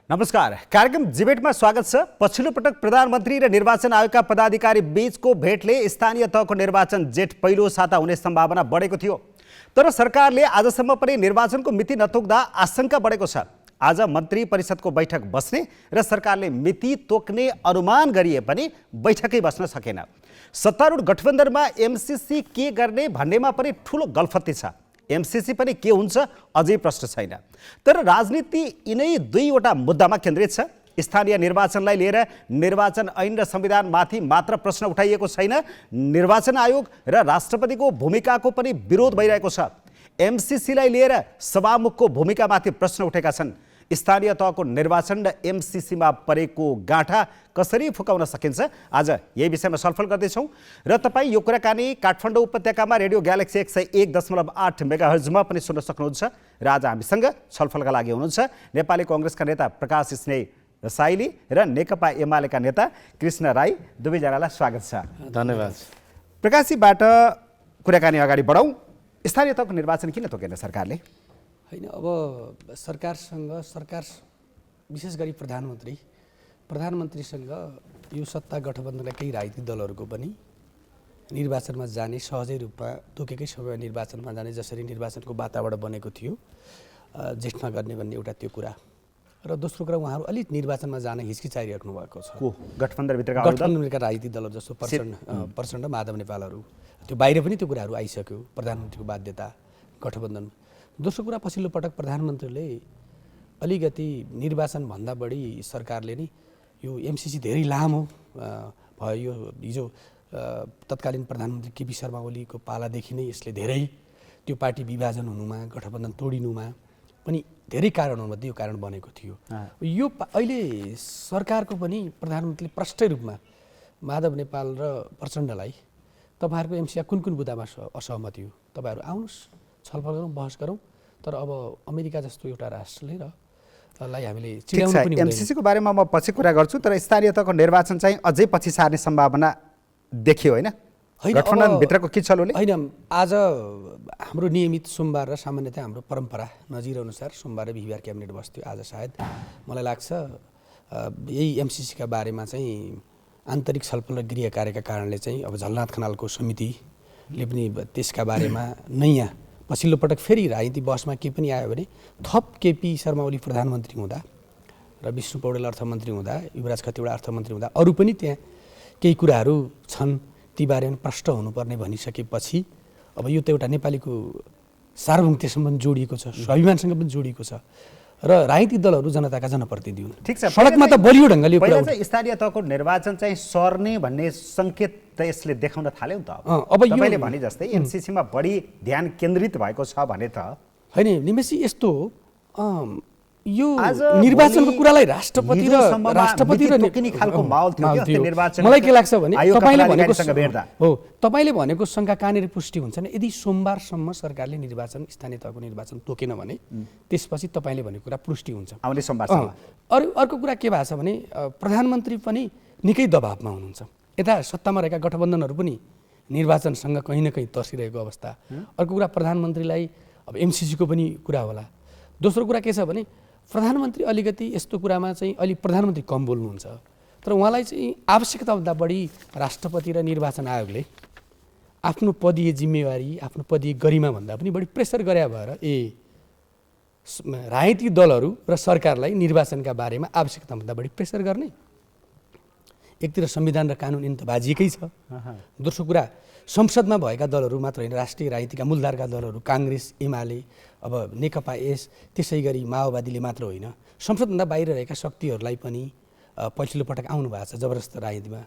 नमस्कार, कार्यक्रम डिबेटमा स्वागत छ। पछिल्लो पटक प्रधानमन्त्री र निर्वाचन आयोगका पदाधिकारी बीचको भेटले स्थानीय तहको निर्वाचन जेठ पहिलो साता हुने सम्भावना बढेको थियो। तर सरकारले आजसम्म पनि निर्वाचनको मिति नतोक्दा आशंका बढेको छ। आज मन्त्री परिषदको बैठक बस्ने र सरकारले मिति तोक्ने अनुमान गरिए पनि बैठकै बस्न सकेन। सत्तारूढ गठबन्धनमा एमसीसी के गर्ने भन्नेमा पनि ठूलो गलफत्ती छ। एमसीसी पनि के हुन्छ अझै प्रश्न छैन। तर राजनीति यिनै दुईवटा मुद्दामा केन्द्रित छ। स्थानीय निर्वाचनलाई लिएर निर्वाचन ऐन र संविधानमाथि मात्र प्रश्न उठाइएको छैन, निर्वाचन आयोग र राष्ट्रपतिको भूमिकाको पनि विरोध भइरहेको छ। एमसीसीलाई लिएर सभामुखको भूमिकामाथि प्रश्न उठेका छन्। स्थानीय तहको निर्वाचन र एमसीसीमा परेको गाँठा कसरी फुकाउन सकिन्छ, आज यही विषयमा छलफल गर्दैछौँ। र तपाईँ यो कुराकानी काठमाडौँ उपत्यकामा रेडियो ग्यालेक्सी 101.8 मेगाहर्जमा पनि सुन्न सक्नुहुन्छ। र आज हामीसँग छलफलका लागि हुनुहुन्छ नेपाली कङ्ग्रेसका नेता प्रकाश स्नेह रसाइली र नेकपा एमालेका नेता कृष्ण राई। दुवैजनालाई स्वागत छ। धन्यवाद। प्रकाशजीबाट कुराकानी अगाडि बढाउँ। स्थानीय तहको निर्वाचन किन तोकेन सरकारले? होइन, अब सरकार विशेष गरी प्रधानमन्त्रीसँग यो सत्ता गठबन्धनका केही राजनीतिक दलहरूको पनि निर्वाचनमा जाने सहजै रूपमा तोकेकै समयमा निर्वाचनमा जाने, जसरी निर्वाचनको वातावरण बनेको थियो जेठमा गर्ने भन्ने एउटा त्यो कुरा। र दोस्रो कुरा, उहाँहरू अलिक निर्वाचनमा जान हिचकिचाइराख्नु भएको छ। गठबन्धनभित्रका राजनीतिक दलहरू जस्तो प्रचण्ड माधव नेपालहरू, त्यो बाहिर पनि त्यो कुराहरू आइसक्यो, प्रधानमन्त्रीको बाध्यता गठबन्धन। दोस्रो कुरा, पछिल्लो पटक प्रधानमन्त्रीले अलिकति निर्वाचनभन्दा बढी सरकारले नि यो एमसीसी धेरै लामो भयो। यो हिजो तत्कालीन प्रधानमन्त्री केपी शर्मा ओलीको पालादेखि नै यसले धेरै त्यो पार्टी विभाजन हुनुमा, गठबन्धन तोडिनुमा पनि धेरै कारणहरूमध्ये यो कारण बनेको थियो। यो अहिले सरकारको पनि प्रधानमन्त्रीले प्रष्ट रूपमा माधव नेपाल र प्रचण्डलाई तपाईँहरूको एमसीसी कुन कुन बुदामा असहमति हो, तपाईँहरू आउनुहोस्, छलफल गरौँ, बहस गरौँ। तर अब अमेरिका जस्तो एउटा राष्ट्रले लाई हामीले चिनाउनु पनि हुँदैन। एमसीसीको बारेमा म पछि कुरा गर्छु, तर स्थानीय तहको निर्वाचन चाहिँ अझै पछि सार्ने सम्भावना देखियो होइन? गठबन्धनभित्रको के छलले? होइन, आज हाम्रो नियमित सोमबार र सामान्यतया हाम्रो परम्परा नजिरअनुसार सोमबार र बिहिबार क्याबिनेट बस्थ्यो। आज सायद मलाई लाग्छ यही एमसीसीका बारेमा चाहिँ आन्तरिक छलफल र गृह कार्यका कारणले चाहिँ अब झलनाथ खनालको समितिले पनि त्यसका बारेमा नयाँ पछिल्लो पटक फेरि राजनीति बहसमा के पनि आयो भने थप केपी शर्मा ओली प्रधानमन्त्री हुँदा र विष्णु पौडेल अर्थमन्त्री हुँदा, युवराज खतिवडा अर्थमन्त्री हुँदा अरू पनि त्यहाँ केही कुराहरू छन्, ती बारेमा प्रष्ट हुनुपर्ने भनिसकेपछि अब यो त एउटा नेपालीको सार्वभौमत्वसँग पनि जोडिएको छ, स्वाभिमानसँग पनि जोडिएको छ र राजनीतिक दलहरू जनताका जनप्रतिनिधि हुन्। ठिक छ, सडकमा त बलियो ढङ्गले स्थानीय तहको निर्वाचन चाहिँ सर्ने भन्ने सङ्केत त यसले देखाउन थाल्यो नि त। अब तपाईँले भने जस्तै एमसीसीमा बढी ध्यान केन्द्रित भएको छ भने त होइन निमेषजी, यस्तो यो निर्वाचनको कुरालाई राष्ट्रपति र खालको माहौल थियो निर्वाचन। मलाई के लाग्छ भने तपाईँले भनेको शङ्का कहाँनिर पुष्टि हुन्छ नि, यदि सोमबारसम्म सरकारले स्थानीय तहको निर्वाचन तोकेन भने त्यसपछि तपाईँले भनेको कुरा पुष्टि हुन्छ आउने सोमबारसम्म। अर्को कुरा के भएको छ भने प्रधानमन्त्री पनि निकै दबावमा हुनुहुन्छ। यता सत्तामा रहेका गठबन्धनहरू पनि निर्वाचनसँग कहीँ न कहीँ तर्सिरहेको अवस्था। अर्को कुरा, प्रधानमन्त्रीलाई अब एमसीसीको पनि कुरा होला। दोस्रो कुरा के छ भने प्रधानमन्त्री अलिकति यस्तो कुरामा चाहिँ अलि प्रधानमन्त्री कम बोल्नुहुन्छ, तर उहाँलाई चाहिँ आवश्यकताभन्दा बढी राष्ट्रपति र निर्वाचन आयोगले आफ्नो पदीय जिम्मेवारी, आफ्नो पदीय गरिमा भन्दा पनि बढी प्रेसर गरे भएर राजनीतिक दलहरू र सरकारलाई निर्वाचनका बारेमा आवश्यकताभन्दा बढी प्रेसर गर्ने। एकतिर संविधान र कानुन इन त बाजिएकै छ। दोस्रो कुरा, संसदमा भएका दलहरू मात्र होइन, राष्ट्रिय राजनीतिका मूलधारका दलहरू काङ्ग्रेस, एमाले, अब नेकपा त्यसै गरी माओवादीले मात्र होइन, संसदभन्दा बाहिर रहेका शक्तिहरूलाई पनि पछिल्लो पटक आउनु भएको छ जबरजस्त राजनीतिमा।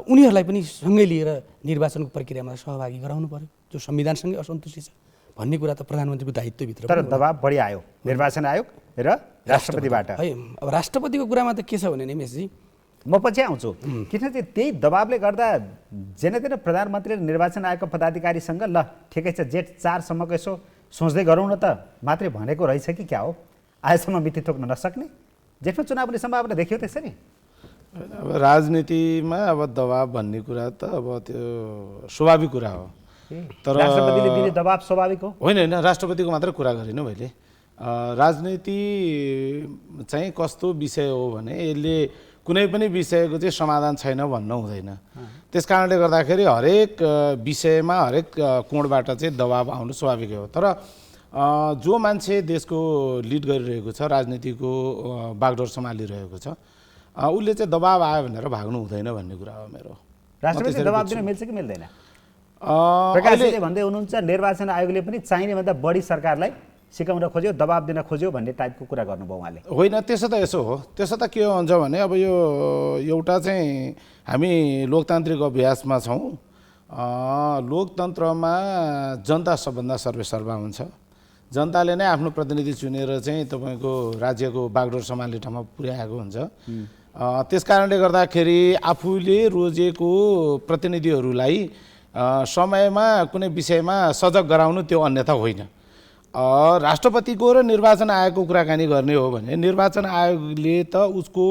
उनीहरूलाई पनि सँगै लिएर निर्वाचनको प्रक्रियामा सहभागी गराउनु पर्यो, जो संविधानसँगै असन्तुष्टि छ भन्ने कुरा त प्रधानमन्त्रीको दायित्वभित्र। तर दबाब बढी आयो निर्वाचन आयोग र राष्ट्रपतिबाट। है, अब राष्ट्रपतिको कुरामा त के छ भने निमेशजी, म पछि आउँछु, किनकि त्यही दबावले गर्दा जेनेतेन प्रधानमन्त्री र निर्वाचन आयोगका पदाधिकारीसँग ल ठिकै छ जेठ 4 सम्मको यसो सोच्दै गरौँ न त मात्रै भनेको रहेछ कि क्या हो? आजसम्म मिति तोक्न नसक्ने, जेठमा चुनाव हुने सम्भावना देखियो त्यसरी? अब राजनीतिमा अब दबाब भन्ने कुरा त अब त्यो स्वाभाविक कुरा हो। तर राष्ट्रपतिले दिने दबाब स्वाभाविक हो? होइन, राष्ट्रपतिको मात्र कुरा गरिनु मैले। राजनीति चाहिँ कस्तो विषय हो भने यसले कुनै पनि विषयको चाहिँ समाधान छैन भन्न हुँदैन। त्यस कारणले गर्दाखेरि हरेक विषयमा हरेक कोणबाट चाहिँ दबाब आउनु स्वाभाविक हो। तर जो मान्छे देशको लिड गरिरहेको छ, राजनीतिको बागडोर सम्हालिरहेको छ, उसले चाहिँ दबाब आयो भनेर भाग्नु हुँदैन भन्ने कुरा हो मेरो। राष्ट्रपतिले दबाब दिन मिल्छ कि मिल्दैन? प्रकाशले भन्दै हुनुहुन्छ निर्वाचन आयोगले पनि चाहिने भन्दा बढी सरकारलाई सिकाउन खोज्यो, दबाब दिन खोज्यो भन्ने टाइपको कुरा गर्नुभयो उहाँले। होइन, त्यसो त यसो हो। त्यसो त के हुन्छ भने अब यो एउटा चाहिँ हामी लोकतान्त्रिक अभ्यासमा छौँ। लोकतन्त्रमा जनता सबभन्दा सर्वेसर्वा हुन्छ। जनताले नै आफ्नो प्रतिनिधि चुनेर चाहिँ तपाईँको राज्यको बागडोर सम्हाल्ने ठाउँमा पुर्याएको हुन्छ। त्यस कारणले गर्दाखेरि आफूले रोजेको प्रतिनिधिहरूलाई समयमा कुनै विषयमा सजग गराउनु त्यो अन्यथा होइन। राष्ट्रपतिको र निर्वाचन आयोगको कुराकानी गर्ने हो भने निर्वाचन आयोगले त उसको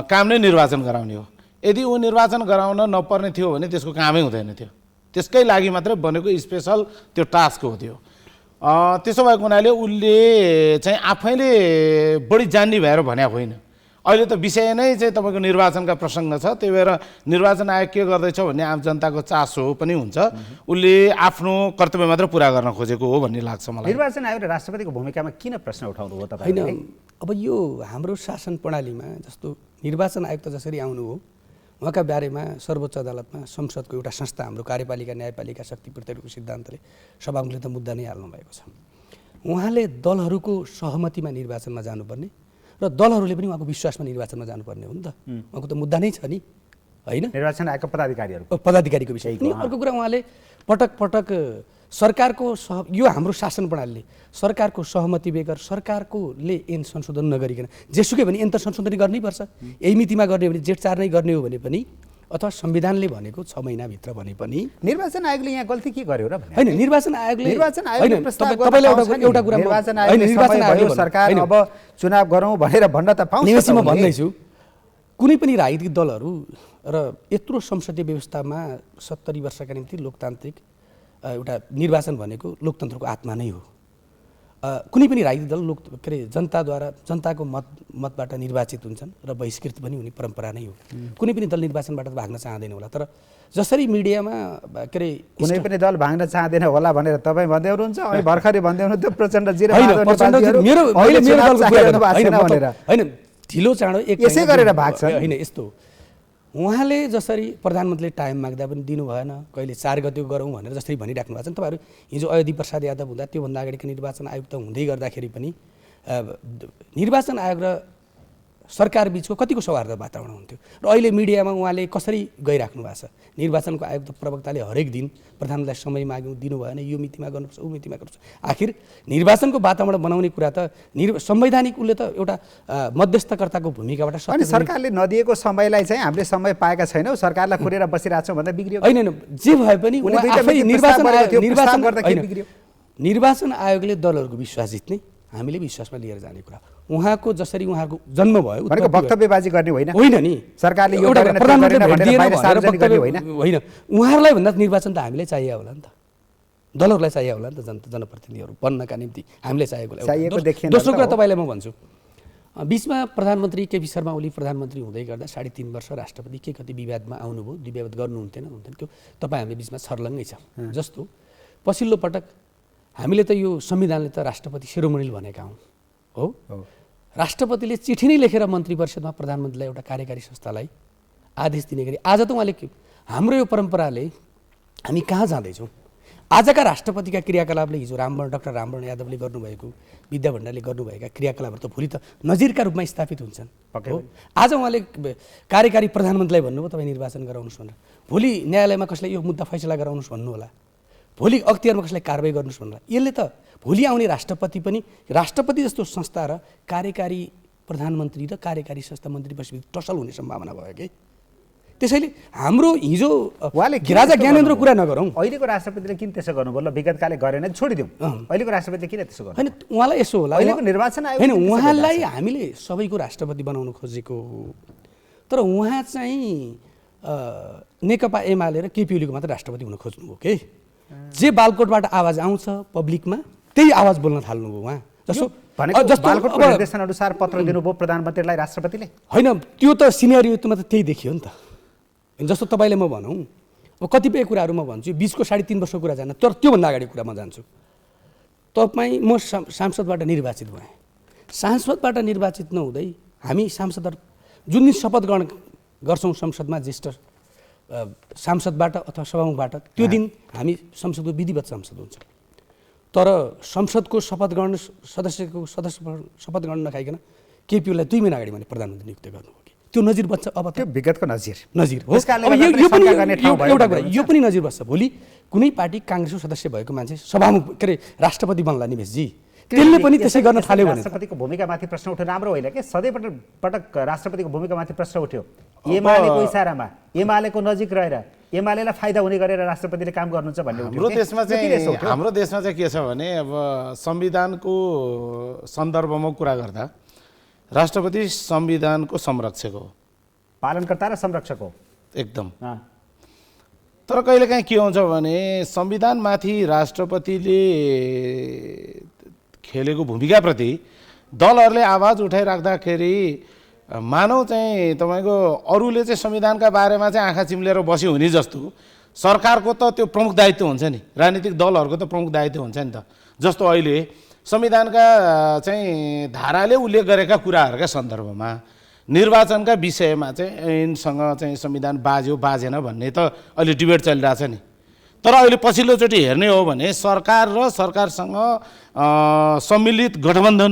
काम नै निर्वाचन गराउने हो। यदि ऊ निर्वाचन गराउन नपर्ने थियो भने त्यसको कामै हुँदैन थियो। त्यसकै लागि मात्रै बनेको स्पेसल त्यो टास्क हो त्यो। त्यसो भएको हुनाले उसले चाहिँ आफैले बढी जान्ने भएर भनेको होइन। अहिले त विषय नै चाहिँ तपाईँको निर्वाचनका प्रसङ्ग छ। त्यही भएर निर्वाचन आयोग के गर्दैछ भन्ने आम जनताको चासो पनि हुन्छ। उसले आफ्नो कर्तव्य मात्र पुरा गर्न खोजेको हो भन्ने लाग्छ मलाई। निर्वाचन आयोग र राष्ट्रपतिको भूमिकामा किन प्रश्न उठाउनु हो तपाईँ? होइन, अब यो हाम्रो शासन प्रणालीमा जस्तो निर्वाचन आयोग त जसरी आउनु हो, उहाँका बारेमा सर्वोच्च अदालतमा संसदको एउटा संस्था हाम्रो कार्यपालिका न्यायपालिका शक्ति प्रतिहरूको सिद्धान्तले सभामुखले त मुद्दा नै हाल्नु भएको छ। उहाँले दलहरूको सहमतिमा निर्वाचनमा जानुपर्ने र दलहरूले पनि उहाँको विश्वासमा निर्वाचनमा जानुपर्ने हो नि त। उहाँको त मुद्दा नै छ नि, होइन? निर्वाचन आयोगका पदाधिकारीको विषय। अनि अर्को कुरा उहाँले पटक पटक सरकारको यो हाम्रो शासन प्रणालीले सरकारको सहमति बेगर सरकारकोले ऐन संशोधन नगरिकन जेसुकै भने ऐन त संशोधन गर्नैपर्छ। यही मितिमा गर्ने हो भने जेठ 4 नै गर्ने हो भने पनि, अथवा संविधानले भनेको 6 महिनाभित्र भने पनि निर्वाचन आयोगले यहाँ गल्ती के गर्यो र भने? होइन, निर्वाचन आयोगले एउटा कुरा निर्वाचन आयोग सरकार अब चुनाव गरौँ भनेर भन्न त पाउँछ। निवेशी म भन्दैछु, कुनै पनि राजनीतिक दलहरू र यत्रो संसदीय व्यवस्थामा 70 वर्षका निम्ति लोकतान्त्रिक एउटा निर्वाचन भनेको लोकतन्त्रको आत्मा नै हो। कुनै पनि राजनीतिक दल के अरे जनताद्वारा जनताको मतबाट निर्वाचित हुन्छन् र बहिष्कृत पनि हुने परम्परा नै हो। कुनै पनि दल निर्वाचनबाट भाग्न चाहँदैन होला। तर जसरी मिडियामा के अरे कुनै पनि दल भाग्न चाहँदैन होला भनेर तपाईँ भन्दै हुनुहुन्छ, अनि भर्खरै भन्दै हुनुहुन्छ त्यो प्रचण्डजी र होइन, ढिलो चाँडो यसै गरेर भाग्छ। होइन, यस्तो उहाँले जसरी प्रधानमन्त्रीले टाइम माग्दा पनि दिनु भएन, कहिले 4 गते गरौँ भनेर जसरी भनिराख्नु भएको छ नि तपाईँहरू। हिजो अयोधी प्रसाद यादव हुँदा त्योभन्दा अगाडिको निर्वाचन आयुक्त हुँदै गर्दाखेरि पनि निर्वाचन आयोग र सरकार बिचको कतिको सौहार्द वातावरण हुन्थ्यो। र अहिले मिडियामा उहाँले कसरी गइराख्नु भएको छ। निर्वाचनको आयोग प्रवक्ताले हरेक दिन प्रधानमन्त्रीलाई समय माग्नु दिनु भएन, यो मितिमा गर्नुपर्छ, ऊ मितिमा गर्नुपर्छ। आखिर निर्वाचनको वातावरण बनाउने कुरा त संवैधानिक उसले त एउटा मध्यस्थकर्ताको भूमिकाबाट। अनि सरकारले नदिएको समयलाई चाहिँ हामीले समय पाएका छैनौँ, सरकारलाई कुरेर बसिरहेछौँ भन्दा बिग्रियो? होइन, जे भए पनि निर्वाचन आयोगले दलहरूको विश्वास जित्ने, हामीले विश्वासमा लिएर जाने कुरा। उहाँको जसरी उहाँको जन्म भयो भनेको वक्तव्यबाजी गर्ने होइन नि। सरकारले यो होइन, उहाँहरूलाई भन्दा निर्वाचन त हामीलाई चाहियो होला नि त, दलहरूलाई चाहियो होला नि त, जनप्रतिनिधिहरू बन्नका निम्ति हामीलाई चाहिएको। दोस्रो कुरा तपाईँलाई म भन्छु, बिचमा प्रधानमन्त्री केपी शर्मा ओली प्रधानमन्त्री हुँदै गर्दा 3.5 वर्ष राष्ट्रपति के कति विवादमा आउनुभयो, विवाद गर्नुहुन्थेन त्यो तपाईँ हामीले बिचमा छर्लङ्गै छ। जस्तो पछिल्लो पटक हामीले त यो संविधानले त राष्ट्रपति शिरोमणिले भनेका हो। राष्ट्रपतिले चिठी नै लेखेर मन्त्री परिषदमा प्रधानमन्त्रीलाई एउटा कार्यकारी संस्थालाई आदेश दिने गरी आज त उहाँले हाम्रो यो परम्पराले हामी कहाँ जाँदैछौँ? आजका राष्ट्रपतिका क्रियाकलापले हिजो डाक्टर रामवरण यादवले गर्नुभएको, विद्या भण्डारले गर्नुभएका क्रियाकलापहरू त भोलि त नजिरका रूपमा स्थापित हुन्छन् हो। आज उहाँले कार्यकारी प्रधानमन्त्रीलाई भन्नुभयो तपाईँ निर्वाचन गराउनुहोस् भनेर, भोलि न्यायालयमा कसैलाई यो मुद्दा फैसला गराउनुहोस् भन्नु होला, भोलि अख्तियारमा कसैलाई कारबाही गर्नुहोस् भन्नु होला। यसले त भोलि आउने राष्ट्रपति पनि, राष्ट्रपति जस्तो संस्था र कार्यकारी प्रधानमन्त्री र कार्यकारी संस्था मन्त्री पछि टसल हुने सम्भावना भयो कि। त्यसैले हाम्रो हिजो राजा ज्ञानेन्द्र कुरा नगरौँ, अहिलेको राष्ट्रपतिले किन त्यसो गर्नुभयो? ल विगतकाले गरेन छोडिदिउँ, अहिलेको राष्ट्रपतिले किन त्यसो गर्नु? होइन, उहाँलाई यसो होला, अहिलेको निर्वाचन आयोग होइन, उहाँलाई हामीले सबैको राष्ट्रपति बनाउन खोजेको हो। तर उहाँ चाहिँ नेकपा एमाले र केपी ओलीको मात्र राष्ट्रपति हुन खोज्नुभयो के। जे बालकोटबाट आवाज आउँछ पब्लिकमा त्यही आवाज बोल्न थाल्नुभयो उहाँ। जस्तो भनेको जस्तो बालकोटको अब निर्देशन अनुसार पत्र दिनुभयो प्रधानमन्त्रीलाई राष्ट्रपतिले। होइन त्यो त सिनेरियोमा त त्यही देखियो नि त। जस्तो तपाईँले म भनौँ अब कतिपय कुराहरू म भन्छु बिचको 3.5 वर्षको कुरा जान्न, तर त्योभन्दा अगाडि कुरा म जान्छु। तपाईँ म सांसदबाट निर्वाचित भएँ, सांसदबाट निर्वाचित नहुँदै हामी सांसदहरू जुन दिन शपथ ग्रहण गर्छौँ संसदमा ज्येष्ठ सांसदबाट अथवा सभामुखबाट, त्यो दिन हामी संसदको विधिवत सांसद हुन्छ। तर संसदको शपथ ग्रहण सदस्य शपथ ग्रहण नखाइकन केपी ओलीलाई 2 महिना अगाडि मैले प्रधानमन्त्री नियुक्त गर्नुभयो कि त्यो नजिर बस्छ। अब त्यो विगतको नजिर हो। त्यसकारणले अब गर्दा यो पनि शङ्का गर्ने ठाउँ भयो एउटा कुरा भन्नुहुन्छ। यो पनि नजिर बस्छ। भोलि कुनै पार्टी काङ्ग्रेसको सदस्य भएको मान्छे सभामुख के अरे राष्ट्रपति बन्ला निमेशजी, त्यसले पनि त्यसै गर्न थाल्यो भने राष्ट्रपतिको भूमिकामाथि प्रश्न उठ्यो राम्रो होइन कि सधैँ पटक राष्ट्रपतिको भूमिकामाथि प्रश्न उठ्यो। एमालेको इसारामा एमालेको नजिक रहेर एमालेलाई फाइदा हुने गरेर राष्ट्रपतिले काम गर्नुहुन्छ भन्ने उठ्यो। हाम्रो देशमा चाहिँ के छ भने अब संविधानको सन्दर्भमा कुरा गर्दा राष्ट्रपति संविधानको संरक्षक हो, पालनकर्ता र संरक्षक हो एकदम। अँ। तर कहिलेकाहीँ के हुन्छ भने संविधानमाथि राष्ट्रपतिले खेलेको भूमिकाप्रति दलहरूले आवाज उठाइराख्दाखेरि मानव चाहिँ तपाईँको अरूले चाहिँ संविधानका बारेमा चाहिँ आँखा चिम्लेर बस्यो हुने जस्तो सरकारको त त्यो प्रमुख दायित्व हुन्छ नि, राजनीतिक दलहरूको त प्रमुख दायित्व हुन्छ नि त। जस्तो अहिले संविधानका चाहिँ धाराले उल्लेख गरेका कुराहरूका सन्दर्भमा निर्वाचनका विषयमा चाहिँ यिनसँग चाहिँ संविधान बाज्यो बाजेन भन्ने त अहिले डिबेट चलिरहेछ नि। तर अहिले पछिल्लोचोटि हेर्ने हो भने सरकार र सरकारसँग सम्मिलित गठबन्धन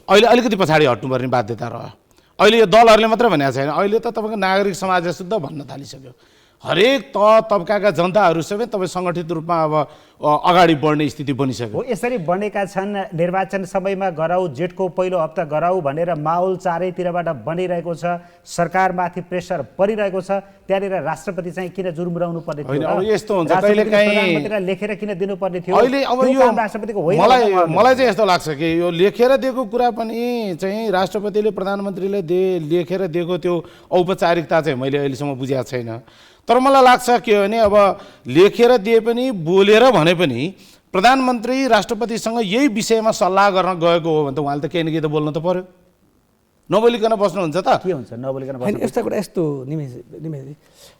अहिले अलिकति पछाडि हट्नुपर्ने बाध्यता रह्यो। अहिले यो दलहरूले मात्रै भनेको छैन, अहिले त तपाईँको नागरिक समाजले शुद्ध भन्न थालिसक्यो। हरेक तबकाका जनताहरू सबै तपाईँ सङ्गठित रूपमा अब अगाडि बढ्ने स्थिति बनिसक्यो। हो यसरी बनेका छन्। निर्वाचन समयमा गराउ, जेठको पहिलो हप्ता गराउ भनेर माहौल चारैतिरबाट बनिरहेको छ, सरकारमाथि प्रेसर परिरहेको छ। त्यहाँनिर राष्ट्रपति चाहिँ किन जुर्मुराउनु पर्ने थियो? अब यस्तो हुन्छ कहिलेकाहीँ लेखेर किन दिनुपर्ने थियो? अहिले अब यो राष्ट्रपतिको होइन। मलाई चाहिँ यस्तो लाग्छ कि यो लेखेर दिएको कुरा पनि चाहिँ राष्ट्रपतिले प्रधानमन्त्रीले लेखेर दिएको त्यो औपचारिकता चाहिँ मैले अहिलेसम्म बुझेको छैन। तर मलाई लाग्छ के हो भने अब लेखेर दिए पनि बोलेर भने पनि प्रधानमन्त्री राष्ट्रपतिसँग यही विषयमा सल्लाह गर्न गएको हो भने त उहाँले त केही न केही त बोल्नु त पर्यो। नबोलिकन बस्नुहुन्छ त के हुन्छ नबोलिकन होइन। यस्ता कुरा यस्तो निमेशजी,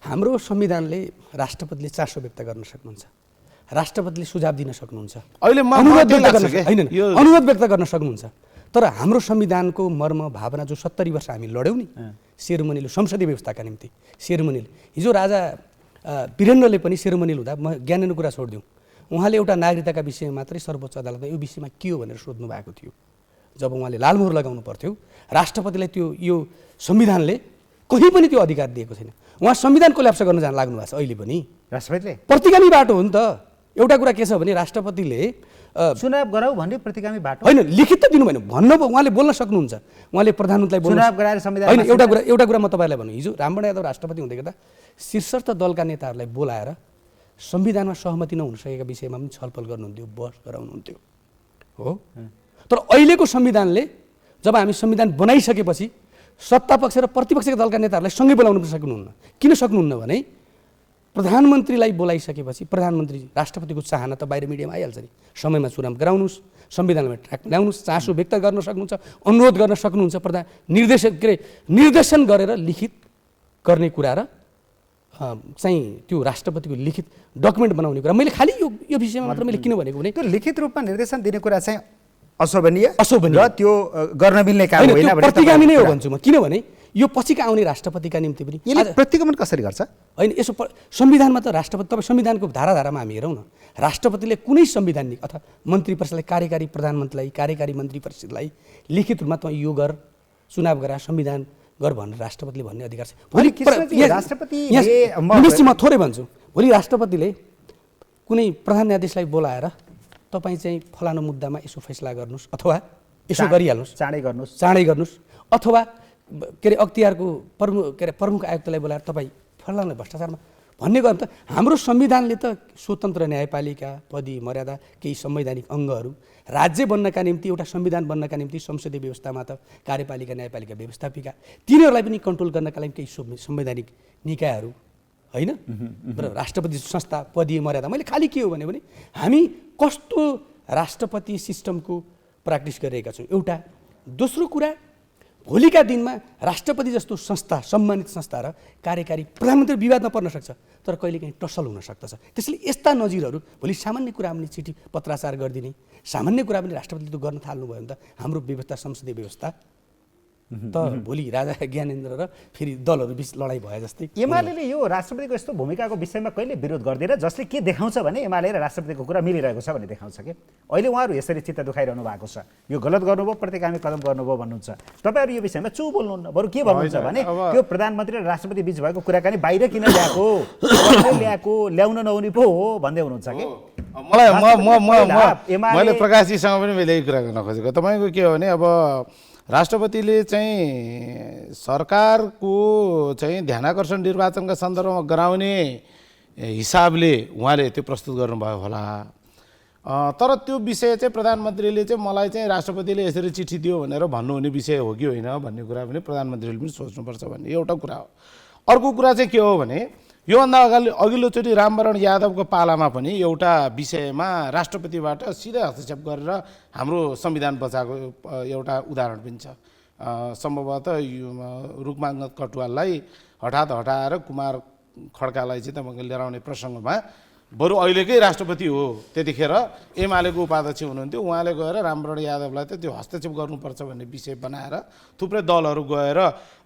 हाम्रो संविधानले राष्ट्रपतिले चासो व्यक्त गर्न सक्नुहुन्छ, राष्ट्रपतिले सुझाव दिन सक्नुहुन्छ, अहिले अनुरोध व्यक्त गर्न सक्नुहुन्छ। तर हाम्रो संविधानको मर्म भावना जो 70 वर्ष हामी लड्यौँ नि सेरोमनीले, संसदीय व्यवस्थाका निम्ति सेरोमनीले, हिजो राजा वीरेन्द्रले पनि सेरोमनी हुँदा म ज्ञानेन्द्र कुरा छोडिदिउँ, उहाँले एउटा नागरिकताका विषयमा मात्रै सर्वोच्च अदालतमा यो विषयमा के हो भनेर सोध्नु भएको थियो। जब उहाँले लालमोहर लगाउनु पर्थ्यो, राष्ट्रपतिलाई त्यो यो संविधानले कहीँ पनि त्यो अधिकार दिएको छैन। उहाँ संविधान कोल्याप्स गर्न जान लाग्नु भएको छ अहिले पनि। राष्ट्रपतिले प्रतिगामी बाटो हो नि त। एउटा कुरा के छ भने राष्ट्रपतिले चुनाव गराउ भन्ने प्रतिगामी बाटो होइन, लिखित त दिनु भएन, भन्न उहाँले बोल्न सक्नुहुन्छ। उहाँले प्रधानमन्त्रीलाई बोल्न चुनाव गराएर संविधान होइन। एउटा कुरा म तपाईँलाई भन्नु, हिजो रामवरण यादव राष्ट्रपति हुँदै गर्दा शीर्षस्थ दलका नेताहरूलाई बोलाएर संविधानमा सहमति नहुन सकेका विषयमा पनि छलफल गर्नुहुन्थ्यो, बहस गराउनुहुन्थ्यो हो। तर अहिलेको संविधानले जब हामी संविधान बनाइसकेपछि सत्तापक्ष र प्रतिपक्षका दलका नेताहरूलाई सँगै बोलाउन सक्नुहुन्न। किन सक्नुहुन्न भने प्रधानमन्त्रीलाई बोलाइसकेपछि प्रधानमन्त्री राष्ट्रपतिको चाहना त बाहिर मिडियामा आइहाल्छ नि, समयमा चुनाव गराउनुहोस्, संविधानमा ट्र्याक ल्याउनुहोस्, चासो व्यक्त गर्न सक्नुहुन्छ, अनुरोध गर्न सक्नुहुन्छ, निर्देशन गरेर लिखित गर्ने कुरा र चाहिँ त्यो राष्ट्रपतिको लिखित डकुमेन्ट बनाउने कुरा। मैले खालि यो विषयमा मात्र मैले किन भनेको भने त्यो लिखित रूपमा निर्देशन दिने कुरा चाहिँ अशोभनीय र त्यो गर्न मिल्ने काम होइन, प्रतिगामी नै हो भन्छु म। किनभने यो पछिका आउने राष्ट्रपतिका निम्ति पनि यसले प्रतिगमन कसरी गर्छ? होइन, यसो संविधानमा त राष्ट्रपति, तपाईँ संविधानको धारामा हामी हेरौँ न, राष्ट्रपतिले कुनै संवैधानिक अथवा मन्त्री परिषदलाई, कार्यकारी प्रधानमन्त्रीलाई, कार्यकारी मन्त्री परिषदलाई लिखित रूपमा त यो गर, चुनाव गरा, संविधान गर भनेर राष्ट्रपतिले भन्ने अधिकार छ। भोलि म थोरै भन्छु, भोलि राष्ट्रपतिले कुनै प्रधान न्यायाधीशलाई बोलाएर तपाईँ चाहिँ फलानु मुद्दामा यसो फैसला गर्नुहोस् अथवा यसो गरिहाल्नुहोस्, चाँडै गर्नुहोस्, अथवा के अरे अख्तियारको प्रमुख आयुक्तलाई बोलाएर तपाईँ फलानु भ्रष्टाचारमा भन्ने गर्नु त हाम्रो संविधानले त स्वतन्त्र न्यायपालिका, पदी मर्यादा, केही संवैधानिक अङ्गहरू, राज्य बन्नका निम्ति, एउटा संविधान बन्नका निम्ति संसदीय व्यवस्थामा त कार्यपालिका, न्यायपालिका, व्यवस्थापिका, तिनीहरूलाई पनि कन्ट्रोल गर्नका लागि केही संवैधानिक निकायहरू होइन र राष्ट्रपति संस्था, पदी मर्यादा। मैले खालि के हो भने हामी कस्तो राष्ट्रपति सिस्टमको प्र्याक्टिस गरिरहेका छौँ एउटा। दोस्रो कुरा, भोलिका दिनमा राष्ट्रपति जस्तो संस्था, सम्मानित संस्था र कार्यकारी प्रधानमन्त्री विवादमा पर्न सक्छ, तर कहिलेकाहीँ टसल हुन सक्दछ। त्यसैले यस्ता नजिरहरू भोलि सामान्य कुरा पनि चिठी पत्राचार गरिदिने, सामान्य कुरा पनि राष्ट्रपतिले त गर्न थाल्नुभयो भने त हाम्रो व्यवस्था, संसदीय व्यवस्था त भोलि राजा ज्ञानेन्द्र र फेरि दलहरू बिच लडाइँ भए जस्तै। एमाले यो राष्ट्रपतिको यस्तो भूमिकाको विषयमा कहिले विरोध गर्दैन, जसले के देखाउँछ भने एमाले र राष्ट्रपतिको कुरा मिलिरहेको छ भन्ने देखाउँछ कि अहिले उहाँहरू यसरी चित्त दुखाइरहनु भएको छ, यो गलत गर्नुभयो, प्रतिगामी कदम गर्नुभयो भन्नुहुन्छ। तपाईँहरू यो विषयमा चुप बोल्नुहुन्न, बरु के भन्नुहुन्छ भने त्यो प्रधानमन्त्री र राष्ट्रपति बिच भएको कुराकानी बाहिर किन ल्याउन नहुने पो हो भन्दै हुनुहुन्छ कि। मैले प्रकाशजीसँग पनि मैले यही कुरा गर्न खोजेको। तपाईँको के हो भने अब राष्ट्रपतिले चाहिँ सरकारको चाहिँ ध्यानाकर्षण निर्वाचनका सन्दर्भमा गराउने हिसाबले उहाँले त्यो प्रस्तुत गर्नुभयो होला, तर त्यो विषय चाहिँ प्रधानमन्त्रीले चाहिँ मलाई चाहिँ राष्ट्रपतिले यसरी चिठी दियो भनेर भन्नुहुने विषय हो कि होइन भन्ने कुरा पनि प्रधानमन्त्रीले पनि सोच्नुपर्छ भन्ने एउटा कुरा हो। अर्को कुरा चाहिँ के हो भने योभन्दा अघिल्लोचोटि रामवरण यादवको पालामा पनि एउटा विषयमा राष्ट्रपतिबाट सिधै हस्तक्षेप गरेर हाम्रो संविधान बचाएको एउटा उदाहरण पनि छ। सम्भवतः रुकमाङ्गत कटुवाललाई हटाएर कुमार खड्कालाई चाहिँ तपाईँको लिएर आउने प्रसङ्गमा बरु अहिलेकै राष्ट्रपति हो त्यतिखेर एमालेको उपाध्यक्ष हुनुहुन्थ्यो, उहाँले गएर रामवरण यादवलाई त त्यो हस्तक्षेप गर्नुपर्छ भन्ने विषय बनाएर थुप्रै दलहरू गएर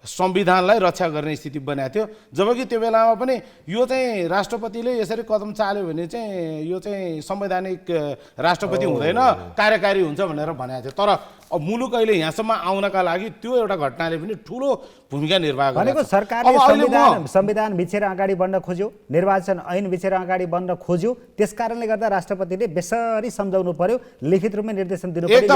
संविधानलाई रक्षा गर्ने स्थिति बनाएको थियो। जबकि त्यो बेलामा पनि यो चाहिँ राष्ट्रपतिले यसरी कदम चाल्यो भने चाहिँ यो चाहिँ संवैधानिक राष्ट्रपति हुँदैन, कार्यकारी हुन्छ भनेर भनेको थियो। तर अब मुलुक अहिले यहाँसम्म आउनका लागि त्यो एउटा घटनाले पनि ठुलो भूमिका निर्वाह गरेको छ। सरकारले संविधान बिछेर अगाडि बढ्न खोज्यो, निर्वाचन ऐन बिछेर अगाडि बढ्न खोज्यो, त्यसकारणले गर्दा राष्ट्रपतिले बेसरी सम्झाउनु पर्यो, लिखित रूपमा निर्देशन दिनु पर्यो।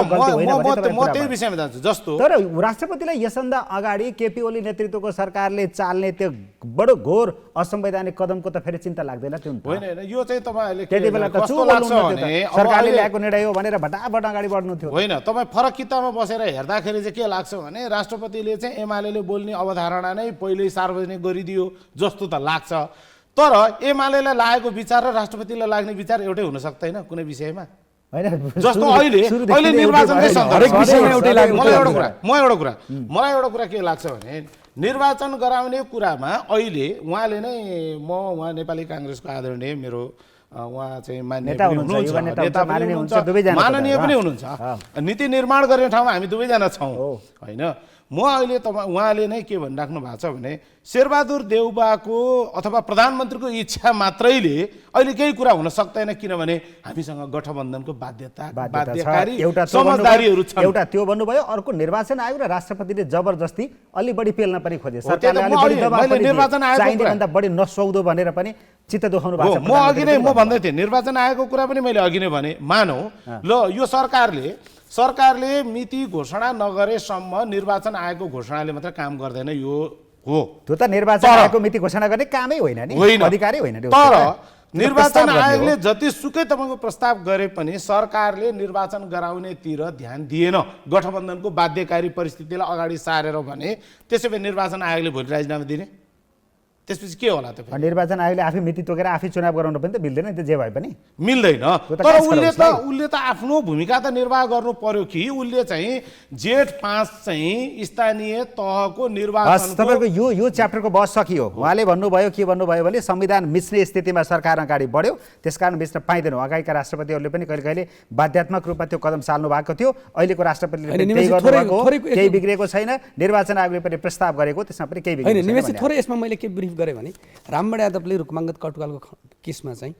तर राष्ट्रपतिलाई यसभन्दा अगाडि केपी ओली नेतृत्वको सरकारले चाल्ने त्यो बडो घोर असंवैधानिक कदमको त फेरि चिन्ता लाग्दैन? त्यो होइन, यो चाहिँ तपाईँहरूले त्यति बेला त सरकारले ल्याएको निर्णय हो भनेर भटाभट अगाडि बढ्नु थियो। होइन, तपाईँ फरक किताबमा बसेर हेर्दाखेरि चाहिँ के लाग्छ भने राष्ट्रपतिले चाहिँ एमालेले बोल्ने अवधारणा नै पहिल्यै सार्वजनिक गरिदियो जस्तो त लाग्छ। तर एमालेलाई लागेको विचार र राष्ट्रपतिलाई लाग्ने विचार एउटै हुन सक्दैन कुनै विषयमा। जस्तो अहिले निर्वाचनकै मलाई एउटा कुरा के लाग्छ भने निर्वाचन गराउने कुरामा अहिले उहाँले नै उहाँ नेपाली काङ्ग्रेसको आदरणीय मेरो उहाँ चाहिँ माननीय पनि हुनुहुन्छ, नीति निर्माण गर्ने ठाउँमा हामी दुवैजना छौँ होइन। म अहिले उहाँले नै के भनिराख्नु भएको छ भने शेरबहादुर देउबाको अथवा प्रधानमन्त्रीको इच्छा मात्रैले अहिले केही कुरा हुन सक्दैन, किनभने हामीसँग गठबन्धनको बाध्यकारी समझदारीहरू छन्। एउटा त्यो भन्नुभयो, अर्को निर्वाचन आयोग र राष्ट्रपतिले जबरजस्ती अलि बढी पेल्न पनि खोजे, सरकारले बढी नसौदो भनेर पनि चित्त दुखाउनु भएको छ। म अघि नै म भन्दै थिएँ निर्वाचन आयोगको कुरा पनि मैले अघि नै भने, मानौ ल यो सरकारले मिति घोषणा नगरेसम्म निर्वाचन आयोगको घोषणाले मात्र काम गर्दैन, यो हो। त्यो त निर्वाचन आयोगको मिति घोषणा गर्ने कामै होइन नि, अधिकारै होइन। तर निर्वाचन आयोगले जतिसुकै तपाईँको प्रस्ताव गरे पनि सरकारले निर्वाचन गराउनेतिर ध्यान दिएन, गठबन्धनको बाध्यकारी परिस्थितिलाई अगाडि सारेर भने त्यसै भए निर्वाचन आयोगले भोलि राजीनामा दिने, त्यसपछि के होला त? निर्वाचन आयोगले आफै मिति तोकेर आफै चुनाव गराउनु पनि त मिल्दैन, त्यो जे भए पनि मिल्दैन। तर उसले त आफ्नो भूमिका त निर्वाह गर्नु पर्यो कि उसले चाहिँ जेठ 5 चाहिँ स्थानीय तहको निर्वाचन। तपाईँको यो च्याप्टरको बहस सकियो। उहाँले भन्नुभयो के भन्नुभयो भने संविधान मिच्ने स्थितिमा सरकार अगाडि बढ्यो, त्यसकारण मिच्न पाइँदैन। अगाडिका राष्ट्रपतिहरूले पनि कहिले कहिले बाध्यात्मक रूपमा त्यो कदम चाल्नु भएको थियो, अहिलेको राष्ट्रपतिले केही बिग्रेको छैन, निर्वाचन आयोगले पनि प्रस्ताव गरेको त्यसमा पनि केही बिग्रेको छैन। थोरै यसमा मैले के ब्रिफ गरेँ भने रामवरण यादवले रुकमाङ्गत कटुवालको केसमा चाहिँ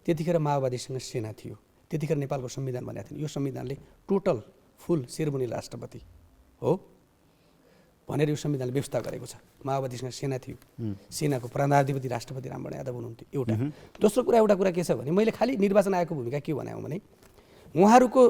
त्यतिखेर माओवादीसँग सेना थियो, त्यतिखेर नेपालको संविधान बनेको थियो, यो संविधानले टोटल फुल सेरमोनी राष्ट्रपति हो भनेर यो संविधानले व्यवस्था गरेको छ। माओवादीसँग सेना थियो, सेनाको प्रधानाधिपति राष्ट्रपति रामवरण यादव हुनुहुन्थ्यो एउटा। दोस्रो कुरा एउटा कुरा के छ भने मैले खालि निर्वाचन आयोगको भूमिका के बनाएँ भने उहाँहरूको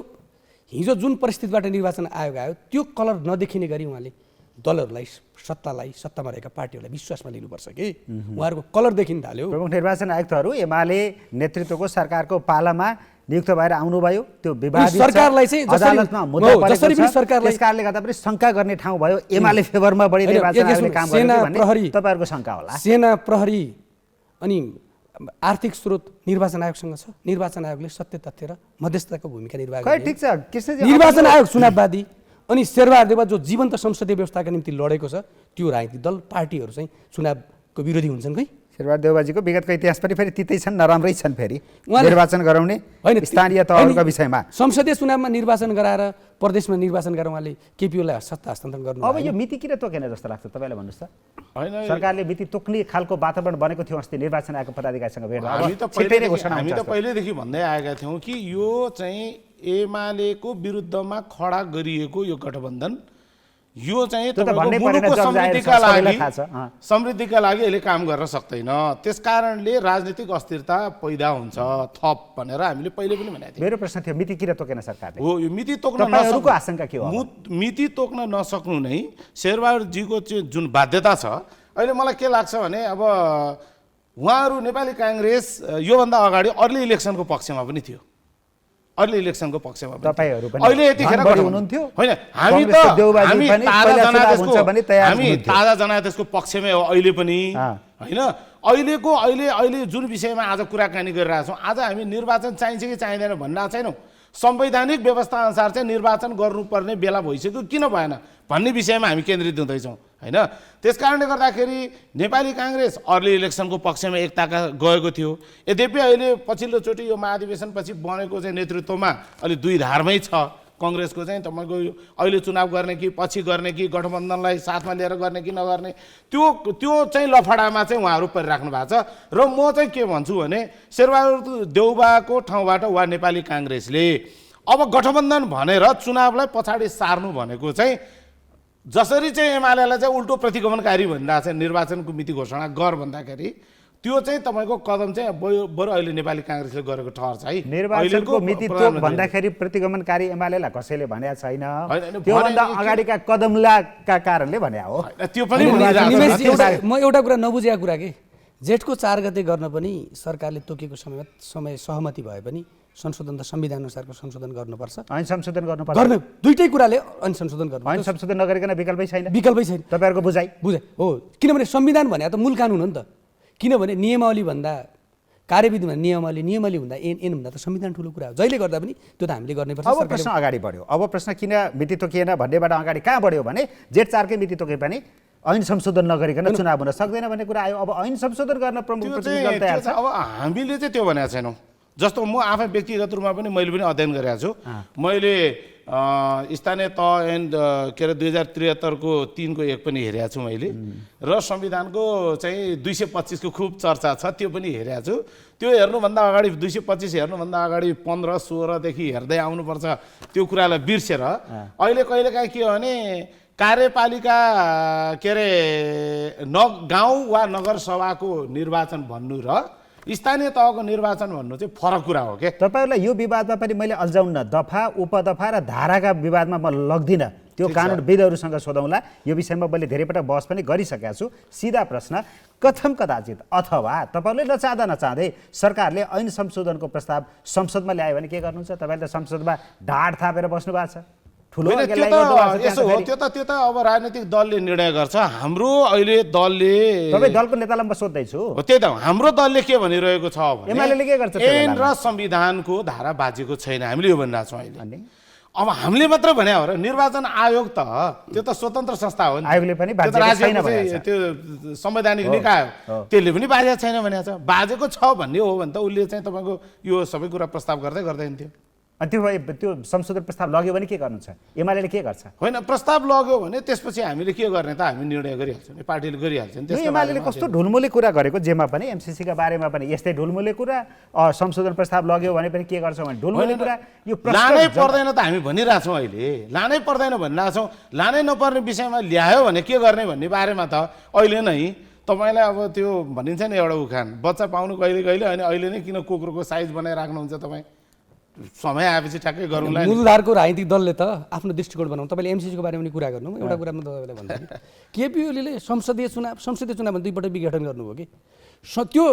हिजो जुन परिस्थितिबाट निर्वाचन आयोग आयो त्यो कलर नदेखिने गरी उहाँले दलहरूलाई, सत्तालाई, सत्तामा रहेका पार्टीहरूलाई विश्वासमा लिनुपर्छ कि उहाँहरूको कलर देखिन थाल्यो। प्रमुख निर्वाचन आयुक्तहरू एमाले नेतृत्वको सरकारको पालामा नियुक्त भएर आउनुभयो, त्यो विवादित सरकारलाई चाहिँ अदालतमा मुद्दा परेको छ, त्यसकारणले गर्दा पनि शङ्का गर्ने ठाउँ भयो। एमाले फेभरमा बढी निर्वाचन आयोगले काम गरेको भन्ने तपाईहरुको शङ्का होला। सेना, प्रहरी अनि आर्थिक स्रोत निर्वाचन आयोगसँग छ। निर्वाचन आयोगले सत्य तथ्य र मध्यस्थताको भूमिका निर्वाह खै गर्ने। ठिक छ कृष्णजी, निर्वाचन आयोग चुनाववादी अनि शेरबहादुर देउवा जो जीवन्त संसदीय व्यवस्थाका निम्ति लडेको छ, त्यो राजनीतिक दल पार्टीहरू चाहिँ चुनावको विरोधी हुन्छन् खै। शेरबहादुर देउवाजीको विगतको इतिहास पनि फेरि तितै छन्, नराम्रै छन्। फेरि उहाँले- निर्वाचन गराउने स्थानीय तहहरूका विषयमा संसदीय चुनावमा निर्वाचन गराएर प्रदेशमा निर्वाचन गरेर उहाँले केपीओलाई सत्ता हस्तान्तरण गर्नु। अब यो मिति किन तोकेन जस्तो लाग्छ तपाईँलाई, भन्नुहोस् त। होइन, सरकारले मिति तोक्ने खालको वातावरण बनेको थियो अस्ति निर्वाचन आयोगको पदाधिकारीसँग भेट्दा। हामी त पहिलेदेखि भन्दै आएका थियौँ कि यो चाहिँ एमालेको विरुद्धमा खडा गरिएको यो गठबन्धन, यो चाहिँ भन्नै तपाईँको परेन, मुलुकको जब समृद्धिका सबैलाई लागि थाहा छ, समृद्धिका लागि यसले काम गर्न सक्दैन। त्यसकारणले राजनीतिक अस्थिरता पैदा हुन्छ थप भनेर हामीले पहिले पनि भनेको थियौँ। मेरो प्रश्न थियो मिति किन तोकेन सरकारले? हो, यो मिति तोक्न तपाईँहरूको आशंका के हो अब? मिति तोक्न नसक्नु नै शेरबहादुरजीको चाहिँ जुन बाध्यता छ। अहिले मलाई के लाग्छ भने अब उहाँहरू नेपाली काङ्ग्रेस योभन्दा अगाडि अर्ली इलेक्सनको पक्षमा पनि थियो। अर्ली इलेक्सनको पक्षमा पनि तपाईँहरू पनि अहिले यतिखेर बढी हुनुहुन्थ्यो? होइन, हामी त काङ्ग्रेसको देउबाजी हामी पनि ताजा पहिला चुनाव जनादेशको हुन्छ भने तयार हामी हुनुहुन्थ्यो। ताजा जनादेशको पक्षमै हो अहिले पनि अँ। होइन। अहिले जुन विषयमा आज कुराकानी गरिरहेका छौँ, आज हामी निर्वाचन चाहिन्छ कि चाहिँदैन भन्न छैनौँ। संवैधानिक व्यवस्था अनुसार चाहिँ निर्वाचन गर्नुपर्ने बेला भइसक्यो, किन भएन भन्ने विषयमा हामी केन्द्रित हुँदैछौँ होइन। त्यस कारणले गर्दाखेरि नेपाली काङ्ग्रेस अर्ली इलेक्सनको पक्षमा एकताका गएको थियो। यद्यपि अहिले पछिल्लोचोटि यो महाधिवेशनपछि बनेको चाहिँ नेतृत्वमा अलि दुई धारमै छ। कङ्ग्रेसको चाहिँ तपाईँको अहिले चुनाव गर्ने कि पछि गर्ने कि गठबन्धनलाई साथमा लिएर गर्ने कि नगर्ने, त्यो चाहिँ लफडामा चाहिँ उहाँहरू परिराख्नु भएको छ। र म चाहिँ के भन्छु भने शेरबहादुर देउबाको ठाउँबाट वा नेपाली काङ्ग्रेसले अब गठबन्धन भनेर चुनावलाई पछाडि सार्नु भनेको चाहिँ जसरी चाहिँ एमालेलाई चाहिँ उल्टो प्रतिगमनकारी भनिरहेको छ, निर्वाचनको मिति घोषणा गर भन्दाखेरि त्यो चाहिँ तपाईँको कदम चाहिँ बरु अहिले नेपाली काङ्ग्रेसले गरेको ठहर छ है। निर्वाचनको मिति तोक भन्दाखेरि प्रतिगमनकारी एमालेलाई कसैले भनेको छैन, त्योभन्दा अगाडिका कदमका कारणले भने हो। त्यो पनि म एउटा कुरा नबुझेको कुरा के, जेठको 4 गते गर्न पनि सरकारले तोकेको समय सहमति भए पनि संशोधन त संविधान अनुसारको संशोधन गर्नुपर्छ। ऐन संशोधन गर्नुपर्छ। गर्न दुईटै कुराले ऐन संशोधन गर्नु, ऐन संशोधन नगरिकन विकल्पै छैन। विकल्पै छैन। तपाईँहरूको बुझाइ हो, किनभने संविधान भने त मूल कानुन हो नि त। किनभने नियमावली भन्दा कार्यविधि भन्दा नियमावली हुँदा एन भन्दा त संविधान ठुलो कुरा हो। जहिले गर्दा पनि त्यो त हामीले गर्नुपर्छ। अब प्रश्न अगाडि बढ्यो। अब प्रश्न किन मिति तोकिएन भन्नेबाट अगाडि कहाँ बढ्यो भने जेठ 4 कै मिति तोके पनि ऐन संशोधन नगरिकन चुनाव हुन सक्दैन भन्ने कुरा आयो। अब ऐन संशोधन गर्न प्रमुख प्रतिनिधि तयार छ। अब हामीले चाहिँ त्यो भनेको छैनौँ। जस्तो म आफै व्यक्तिगत रूपमा पनि मैले पनि अध्ययन गरेको छु। मैले स्थानीय तह एन्ड के अरे 2073 को 3 को 1 पनि हेरेको छु मैले, र संविधानको चाहिँ 225 को खुब चर्चा छ, त्यो पनि हेरेको छु। त्यो हेर्नुभन्दा अगाडि 225 हेर्नुभन्दा अगाडि 15-16 देखि हेर्दै आउनुपर्छ। त्यो कुरालाई बिर्सेर अहिले कहिलेकाहीँ के हो भने कार्यपालिका के अरे गाउँ वा नगरसभाको निर्वाचन भन्नु र स्थानीय तहको निर्वाचन भन्नु चाहिँ फरक कुरा हो के। तपाईँहरूलाई यो विवादमा पनि मैले अल्झाउन दफा उपदफा र धाराका विवादमा म लग्दिनँ, त्यो कानुनविदहरूसँग सोधौँला। यो विषयमा मैले धेरैपटक बहस पनि गरिसकेका छु। सिधा प्रश्न, कथम कदाचित अथवा तपाईँहरूले नचाहँदा नचाहँदै सरकारले ऐन संशोधनको प्रस्ताव संसदमा ल्यायो भने के गर्नुहुन्छ? तपाईँले त संसदमा ढाड थापेर बस्नु भएको छ। त्यो त अब राजनीतिक दलले निर्णय गर्छ। हाम्रो अहिले दलले, तपाईँ दलको नेतालाई म सोध्दैछु, त्यही त हाम्रो दलले के भनिरहेको छ भने एमालेले के गर्छ? ऐन र संविधानको धारा बाजेको छैन, हामीले यो भनिरहेको छौँ अहिले। अब हामीले मात्र भने हो र, निर्वाचन आयोग त त्यो त स्वतन्त्र संस्था हो नि, आयोगले पनि त्यो संवैधानिक निकाय हो, त्यसले पनि बाजेको छैन भनेको छ। बाजेको छ भन्ने हो भने त उसले चाहिँ तपाईँको यो सबै कुरा प्रस्ताव गर्दै हिँड्थ्यो। अनि त्यो संशोधन प्रस्ताव लग्यो भने के गर्नुहुन्छ? एमालेले के गर्छ? होइन, प्रस्ताव लग्यो भने त्यसपछि हामीले के गर्ने त? हामी निर्णय गरिहाल्छौँ नि, पार्टीले गरिहाल्छ नि। एमालेले कस्तो ढुलमुले कुरा गरेको, जेमा पनि एमसिसीका बारेमा पनि यस्तै ढुलमुले कुरा, संशोधन प्रस्ताव लग्यो भने पनि के गर्छौँ भने ढुलमुले कुरा। यो लानै पर्दैन त हामी भनिरहेछौँ, अहिले लानै पर्दैन भनिरहेछौँ। लानै नपर्ने विषयमा ल्यायो भने के गर्ने भन्ने बारेमा त अहिले नै तपाईँलाई अब त्यो भनिन्छ नि एउटा उखान, बच्चा पाउनु कहिले कहिले, अनि अहिले नै किन कुकुरको साइज बनाइराख्नुहुन्छ तपाईँ? समय आएपछि ठ्याक्कै गरौँला। मूलधारको राजनीतिक दलले त आफ्नो दृष्टिकोण बनाउँ। तपाईँले एमसिसीको बारेमा पनि कुरा गर्नु, एउटा कुरा म तपाईँलाई भन्छु, केपी ओलीले संसदीय चुनावमा 2 पटक विघटन गर्नुभयो कि त्यो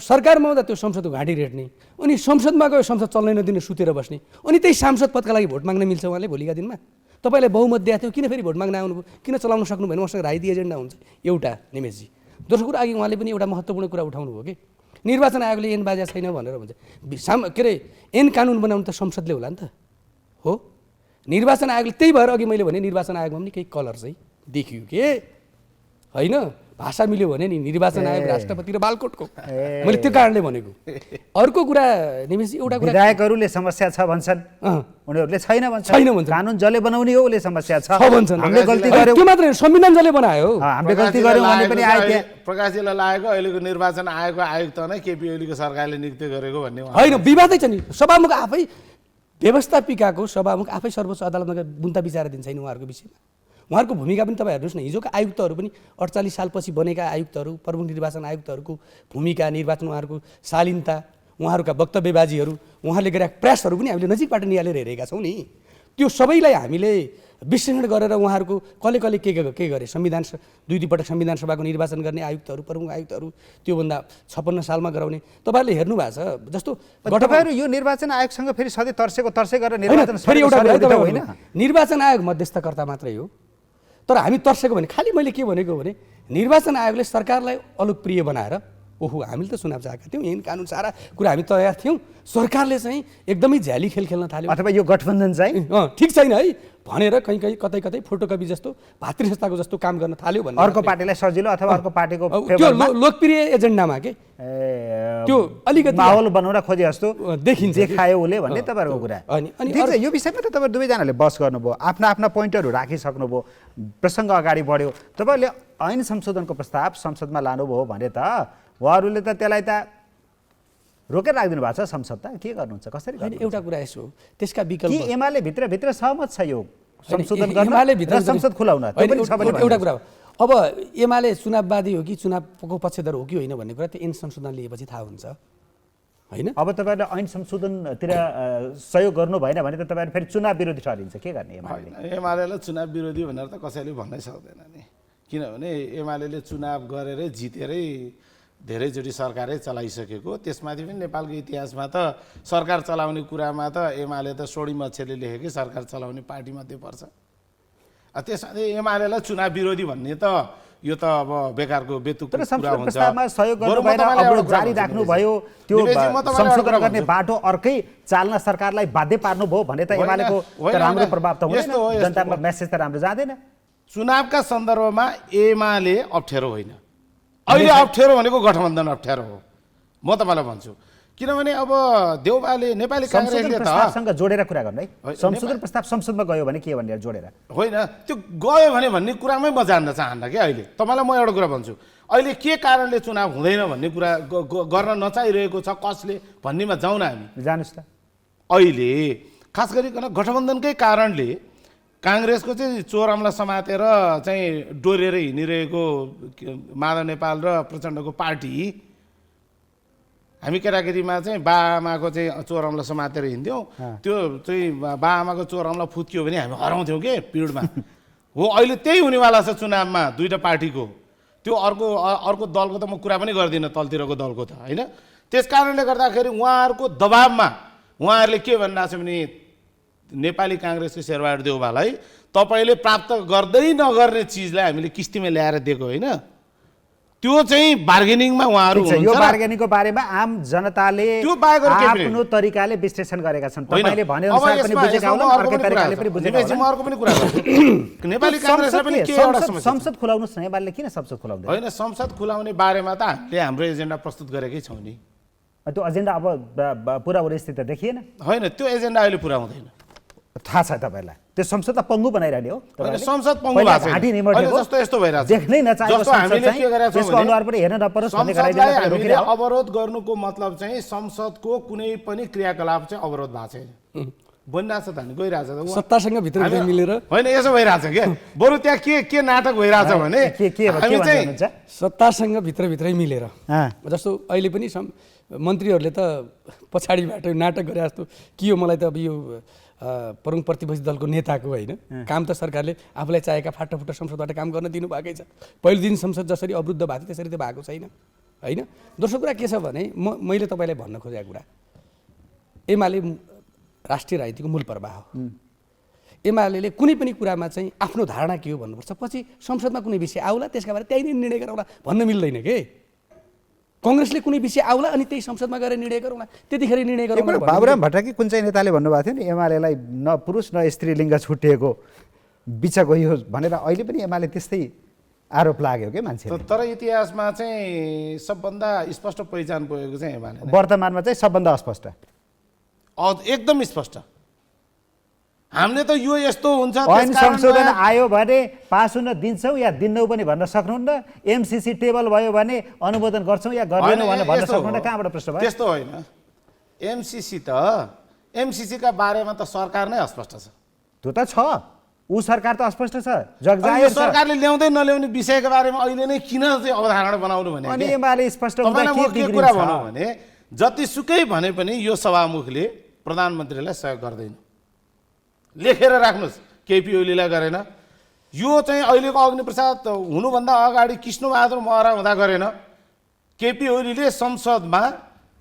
सरकारमा हुँदा त्यो संसदको घाँटी रेट्ने, अनि संसदमा गयो संसद चल्नै नदिने, सुतेर बस्ने, अनि त्यही सांसद पदका लागि भोट माग्न मिल्छ उहाँले भोलिका दिनमा? तपाईँलाई बहुमत दिएको थियो, किन फेरि भोट माग्न आउनुभयो? किन चलाउन सक्नु भएन? उहाँसँग राजनीतिक एजेन्डा हुन्छ एउटा निमेशजी। दोस्रो कुरा, अघि उहाँले पनि एउटा महत्त्वपूर्ण कुरा उठाउनु भयो कि निर्वाचन आयोगले ऐन बाजा छैन भनेर भन्छ के अरे ऐन कानुन बनाउनु त संसदले होला नि त हो। निर्वाचन आयोगले त्यही भएर अघि मैले भने निर्वाचन आयोगमा पनि केही कलर चाहिँ देखियो के होइन। भाषा मिल्यो भने नि निर्वाचन आयोग राष्ट्रपति र बालकोटको मैले त्यो कारणले भनेको। अर्को कुरा निमेश एउटा कुरा विधायकहरूले समस्या छ भन्छन्, उनीहरूले छैन भन्छ। कानुन जसले बनाउने हो उसले समस्या छ भन्छन्। हामीले गल्ती गर्यौँ, त्यो मात्रै संविधान जसले बनायो हामीले गल्ती गर्यौँ भन्ने पनि आयो त्यहाँ। प्रकाशजीलाई लागेको अहिलेको निर्वाचन आयोगको आयुक्त नै केपी ओलीको सरकारले नियुक्त गरेको भन्ने होइन, विवादै छ नि। सभामुख आफै व्यवस्थापिकाको सभामुख आफै सर्वोच्च अदालतमा बुन्ता विचार दिन्छ नि उहाँहरूको विषयमा। उहाँहरूको भूमिका पनि तपाईँ हेर्नुहोस् न, हिजोका आयुक्तहरू पनि 48 सालपछि बनेका आयुक्तहरू, प्रमुख निर्वाचन आयुक्तहरूको भूमिका, निर्वाचन उहाँहरूको शालीनता, उहाँहरूका वक्तव्यबाजीहरू, उहाँले गरेका प्रयासहरू पनि हामीले नजिकबाट निहालेर हेरेका छौँ नि। त्यो सबैलाई हामीले विश्लेषण गरेर उहाँहरूको कसले कसले के गरे, संविधान 2 पटक संविधान सभाको निर्वाचन गर्ने आयुक्तहरू, प्रमुख आयुक्तहरू त्योभन्दा 56 सालमा गराउने तपाईँहरूले हेर्नु भएको छ। जस्तो तपाईँहरू यो निर्वाचन आयोगसँग फेरि सधैँ तर्से गरेर निर्वाचन फेरि एउटा होइन, निर्वाचन आयोग मध्यस्थकर्ता मात्रै हो। तर हामी तर्सेको भने खालि मैले के भनेको भने निर्वाचन आयोगले सरकारलाई अलोकप्रिय बनाएर ओहो हामीले त चुनाव चाहेका थियौँ, ऐन कानुन सारा कुरा हामी तयार थियौँ, सरकारले चाहिँ एकदमै झ्याली खेल खेल्न थाल्यो अथवा यो गठबन्धन चाहिँ ठिक छैन है भनेर कहीँ कतै फोटोकपी जस्तो भातृ संस्थाको जस्तो काम गर्न थाल्यो भने अर्को पार्टीलाई सजिलो अथवा अर्को पार्टीको त्यो लोकप्रिय एजेन्डामा के त्यो अलिकति माहौल बनाउन खोजे जस्तो देखिन्छ, देखायो उसले भन्ने तपाईँहरूको कुरा। अनि यो विषयमा त तपाईँ दुवैजनाले बस गर्नुभयो, आफ्ना आफ्ना पोइन्टहरू राखिसक्नुभयो, प्रसङ्ग अगाडि बढ्यो। तपाईँहरूले ऐन संशोधनको प्रस्ताव संसदमा लानुभयो भने त उहाँहरूले त त्यसलाई त रोकेर राखिदिनु भएको छ संसद त के गर्नुहुन्छ, कसरी? एउटा कुरा यसो त्यसका विकल्प कि एमाले भित्र सहमत छ यो संशोधन गर्न, संसद खुलाउन? एउटा कुरा अब एमाले चुनाववादी हो कि चुनावको पक्षधर हो कि होइन भन्ने कुरा त्यो ऐन संशोधन लिएपछि थाहा हुन्छ होइन। अब तपाईँहरूले ऐन संशोधनतिर सहयोग गर्नु भएन भने त तपाईँहरू फेरि चुनाव विरोधी ठहरिन्छ, के गर्ने? एमालेलाई चुनाव विरोधी भनेर त कसैले भन्नै सक्दैन नि, किनभने एमाले चुनाव गरेरै जितेरै धेरैचोटि सरकारै चलाइसकेको। त्यसमाथि पनि नेपालको इतिहासमा त सरकार चलाउने कुरामा त एमाले त सोडी मच्छरले लेखेकै सरकार चलाउने पार्टीमध्ये पर्छ। त्यसमा एमालेलाई चुनाव विरोधी भन्ने त यो त अब बेकारको बेतुक कुरा हुन्छ। प्रस्तावमा सहयोग गर्नु भएन, अवरोध जारी राख्नु भयो, त्यो संशोधन गर्ने बाटो अर्कै चाल्न सरकारलाई बाध्य पार्नुभयो भने त एमालेको राम्रो प्रभाव त हुँदैन, जनतामा मेसेज त राम्रो जाँदैन। चुनावका सन्दर्भमा एमाले अप्ठ्यारो होइन, अहिले अप्ठ्यारो भनेको गठबन्धन अप्ठ्यारो हो म तपाईँलाई भन्छु। किनभने अब देउबाले नेपाली काङ्ग्रेसले प्रस्तावसँग जोडेर कुरा गर्नु है, संशोधन प्रस्ताव संसदमा गयो भने के भनेर जोडेर होइन, त्यो गयो भने भन्ने कुरामै म जान्न चाहन्न कि अहिले तपाईँलाई म एउटा कुरा भन्छु, अहिले के कारणले चुनाव हुँदैन भन्ने कुरा गर्न नचाहिरहेको छ कसले भन्नेमा जाउँ न हामी, जानुस् त। अहिले खास गरिकन गठबन्धनकै कारणले काङ्ग्रेसको चाहिँ चोर अमला समातेर चाहिँ डोरेर हिँडिरहेको माधव नेपाल र प्रचण्डको पार्टी, हामी केटाकेटीमा चाहिँ बाआमाको चाहिँ चोर अमला समातेर हिँड्थ्यौँ, त्यो चाहिँ बाआमाको चोर अमला फुत्कियो भने हामी हराउँथ्यौँ के पिरियडमा हो। अहिले त्यही हुनेवाला छ चुनावमा दुईवटा पार्टीको, त्यो अर्को दलको त म कुरा पनि गर्दिनँ, तलतिरको दलको त होइन। त्यस कारणले गर्दाखेरि उहाँहरूको दबाबमा उहाँहरूले के भनिरहेको छ भने नेपाली काङ्ग्रेसको शेरबहादुर देउवालाई तपाईँले प्राप्त गर्दै नगर्ने चिजलाई हामीले किस्तीमा ल्याएर दिएको होइन, त्यो चाहिँ बार्गेनिङमा उहाँहरू हुनुहुन्छ। यो बार्गेनिङको बारेमा आम जनताले आफ्नो तरिकाले विश्लेषण गरेका छन्, तपाईँले भने अनुसार पनि बुझेका होला, अर्कै तरिकाले पनि बुझेका होला। म अर्को पनि कुरा गर्छु, नेपाली काङ्ग्रेसलाई पनि के एउटा समस्या, संसद खुलाउनुस् न, एमाले किन संसद खुलाउँदैन? होइन, संसद खुलाउने बारेमा त हामीले हाम्रो एजेन्डा प्रस्तुत गरेकै छौँ नि। त्यो एजेन्डा अब पुरा हुने स्थिति त देखिएन। होइन, त्यो एजेन्डा अहिले पुरा हुँदैन, थाहा छ तपाईँलाई। त्यो संसदलाई पङ्गु बनाइरहने हो, संसद पङ्गु भएको जस्तो यस्तो भइरहेको छ, देख्नै नचाहेको हामीले के गरेका छौँ त्यसको अनुहार पनि हेर्न नपरोस् भन्ने संसदलाई हामीले अवरोध गर्नुको मतलब चाहिँ संसदको कुनै पनि क्रियाकलाप चाहिँ अवरोध भएको छैन, बनिरहेछ त, हामी गइरहेछ त सत्तासँग भित्र मिलेर होइन, यसो भइरहेछ क्या, बरु त्यहाँ के नाटक भइरहेछ भने हामी चाहिँ सत्तासँग भित्रभित्रै मिलेर, जस्तो अहिले पनि मन्त्रीहरूले त पछाडिबाट नाटक गरे जस्तो के हो, मलाई त अब यो प्रमुख प्रतिपक्षी दलको नेताको होइन काम त सरकारले आफूलाई चाहेका फाटाफुटा संसदबाट काम गर्न दिनु भएकै छ। पहिलो दिन संसद जसरी अवरुद्ध भएको थियो त्यसरी त भएको छैन होइन। दोस्रो कुरा के छ भने मैले तपाईँलाई भन्न खोजेको कुरा, एमाले राष्ट्रिय राजनीतिको मूल प्रवाह हो। एमाले कुनै पनि कुरामा चाहिँ आफ्नो धारणा के हो भन्नुपर्छ, पछि संसदमा कुनै विषय आउला त्यसका बारे त्यही नै निर्णय गराउला भन्न मिल्दैन के। कङ्ग्रेसले कुनै विषय आउला अनि त्यही संसदमा गएर निर्णय गरौँला, त्यतिखेर निर्णय गरौँ। एकपल्ट बाबुराम भट्टराकी कुन चाहिँ नेताले भन्नुभएको थियो नि एमालेलाई न पुरुष न स्त्रीलिङ्ग छुट्टिएको बिच गयो भनेर अहिले पनि एमाले त्यस्तै आरोप लाग्यो के मान्छे तर इतिहासमा चाहिँ सबभन्दा स्पष्ट पहिचान पुगेको चाहिँ एमाले नै। वर्तमानमा चाहिँ सबभन्दा अस्पष्ट एकदम स्पष्ट। हामीले त यो यस्तो हुन्छ ऐन संशोधन आयो भने पास हुन दिन्छौँ या दिन्नौ पनि भन्न सक्नुहुन्न, एमसिसी टेबल भयो भने अनुमोदन गर्छौँ या गर्दैनौँ भनेर भन्न सक्नुहुन्न, कहाँबाट प्रश्न भयो? त्यस्तो होइन, एमसिसीका बारेमा त सरकार नै अस्पष्ट छ। त्यो त छ, ऊ सरकार त अस्पष्ट छ, जगजाहेर छ। सरकारले ल्याउँदै नल्याउने विषयको बारेमा अहिले नै किन चाहिँ अवधारणा बनाउनु भने अनि एमाले स्पष्ट हुँदा तपाईँलाई म के के कुरा बिग्रिन्छ? भनौँ भने जतिसुकै भने पनि यो सभामुखले प्रधानमन्त्रीलाई सहयोग गर्दैन। लेखेर राख्नुहोस्, केपी ओलीलाई गरेन, यो चाहिँ अहिलेको अग्निप्रसाद हुनुभन्दा अगाडि कृष्णबहादुर महरा हुँदा गरेन। केपी ओलीले संसदमा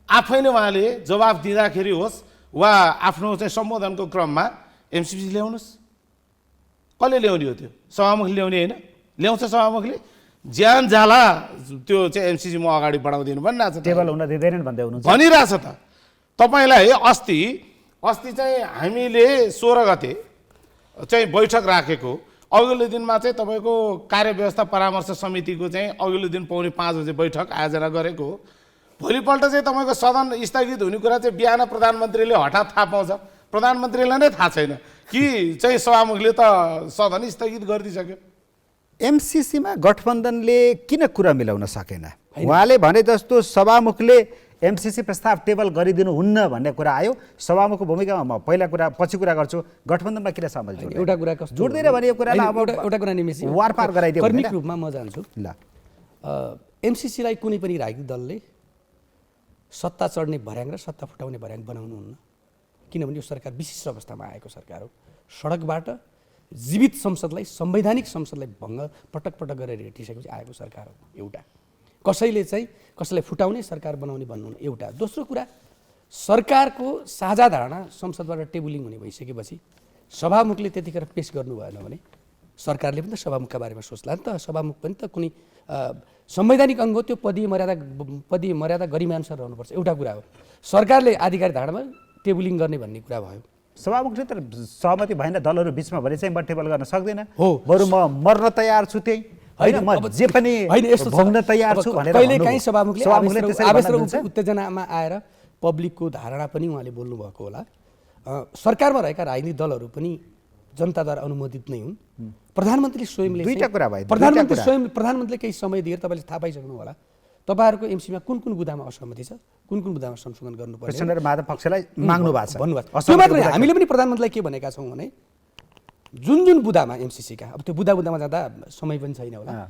आफै नै उहाँले जवाफ दिँदाखेरि होस् वा आफ्नो चाहिँ सम्बोधनको क्रममा एमसिसी ल्याउनुहोस्, कसले ल्याउने हो त्यो? सभामुखले ल्याउने होइन, ल्याउँछ सभामुखले ज्यान जाला त्यो चाहिँ एमसिसी म अगाडि बढाउँदिनु भनिरहेछ। टेबल हुन दिँदैनन् भन्दै हुनुहुन्छ भनिरहेछ त। तपाईँलाई अस्ति चाहिँ हामीले 16 गते चाहिँ बैठक राखेको, अघिल्लो दिनमा चाहिँ तपाईँको कार्यव्यवस्था परामर्श समितिको चाहिँ अघिल्लो दिन पौने 5 बजे बैठक आयोजना गरेको। भोलिपल्ट चाहिँ तपाईँको सदन स्थगित हुने कुरा चाहिँ बिहान प्रधानमन्त्रीले हठात थाहा पाउँछ। प्रधानमन्त्रीलाई नै थाहा छैन कि चाहिँ सभामुखले त सदन स्थगित गरिदिइसक्यो। एमसिसीमा गठबन्धनले किन कुरा मिलाउन सकेन? उहाँले भने जस्तो सभामुखले एमसिसी प्रस्ताव टेबल गरिदिनु हुन्न भन्ने कुरा आयो, सभामुखको भूमिकामा म पहिला कुरा पछि कुरा गर्छु, गठबन्धनमा किन सहमति जोड्दैन? एउटा कुरा कस्तो जोड्दैन भने यो कुरालाई अब एउटा कुरा निमेसी वारपार गराइदियो भने कर्मिक रूपमा म जान्छु। ल एमसिसीलाई कुनै पनि राजनीतिक दलले सत्ता चढ्ने भर्याङ र सत्ता फुटाउने भर्याङ बनाउनुहुन्न, किनभने यो सरकार विशिष्ट अवस्थामा आएको सरकार हो। सडकबाट जीवित संसदलाई, संवैधानिक संसदलाई भङ्ग पटक पटक गरेर हेटिसकेपछि आएको सरकार हो एउटा। कसैले चाहिँ कसैलाई फुटाउने सरकार बनाउने भन्नुहुन्न एउटा। दोस्रो कुरा, सरकारको साझा धारणा संसदबाट टेबुलिङ हुने भइसकेपछि सभामुखले त्यतिखेर पेस गर्नु भएन भने सरकारले पनि त सभामुखका बारेमा सोच्ला नि त। सभामुख पनि त कुनै संवैधानिक अङ्ग हो, त्यो पदीय मर्यादा गरिमाअनुसार रहनुपर्छ, एउटा कुरा हो। सरकारले आधिकारिक धारणामा टेबुलिङ गर्ने भन्ने कुरा भयो। सभामुखले त सहमति भएन दलहरू बिचमा भने चाहिँ म टेबल गर्न सक्दैन, हो बरु म मर्न तयार छु, त्यही होइन म जे पनि भोग्न तयार छु भनेर कहिलेकाहीँ सभामुखले आवेश र भन्नुहुन्छ। उत्तेजनामा आएर पब्लिकको धारणा पनि उहाँले बोल्नु भएको होला। सरकारमा रहेका राजनीतिक दलहरू पनि जनताद्वारा अनुमोदित नै हुन्। प्रधानमन्त्री स्वयंले दुईटा कुरा भयो, प्रधानमन्त्रीले केही समय दिएर तपाईँले थाहा पाइसक्नु होला तपाईँहरूको एमसीमा कुन कुन बुदामा असहमति छ, कुन कुन बुदामा संशोधन गर्नुपर्छ कृष्ण र माधव पक्षलाई माग्नु भएको छ भन्नुभएको। त्यो मात्रै हामीले पनि प्रधानमन्त्रीलाई के भनेका छौँ भने जुन बुदामा एमसिसीका, अब त्यो बुदामा जाँदा समय पनि छैन होला,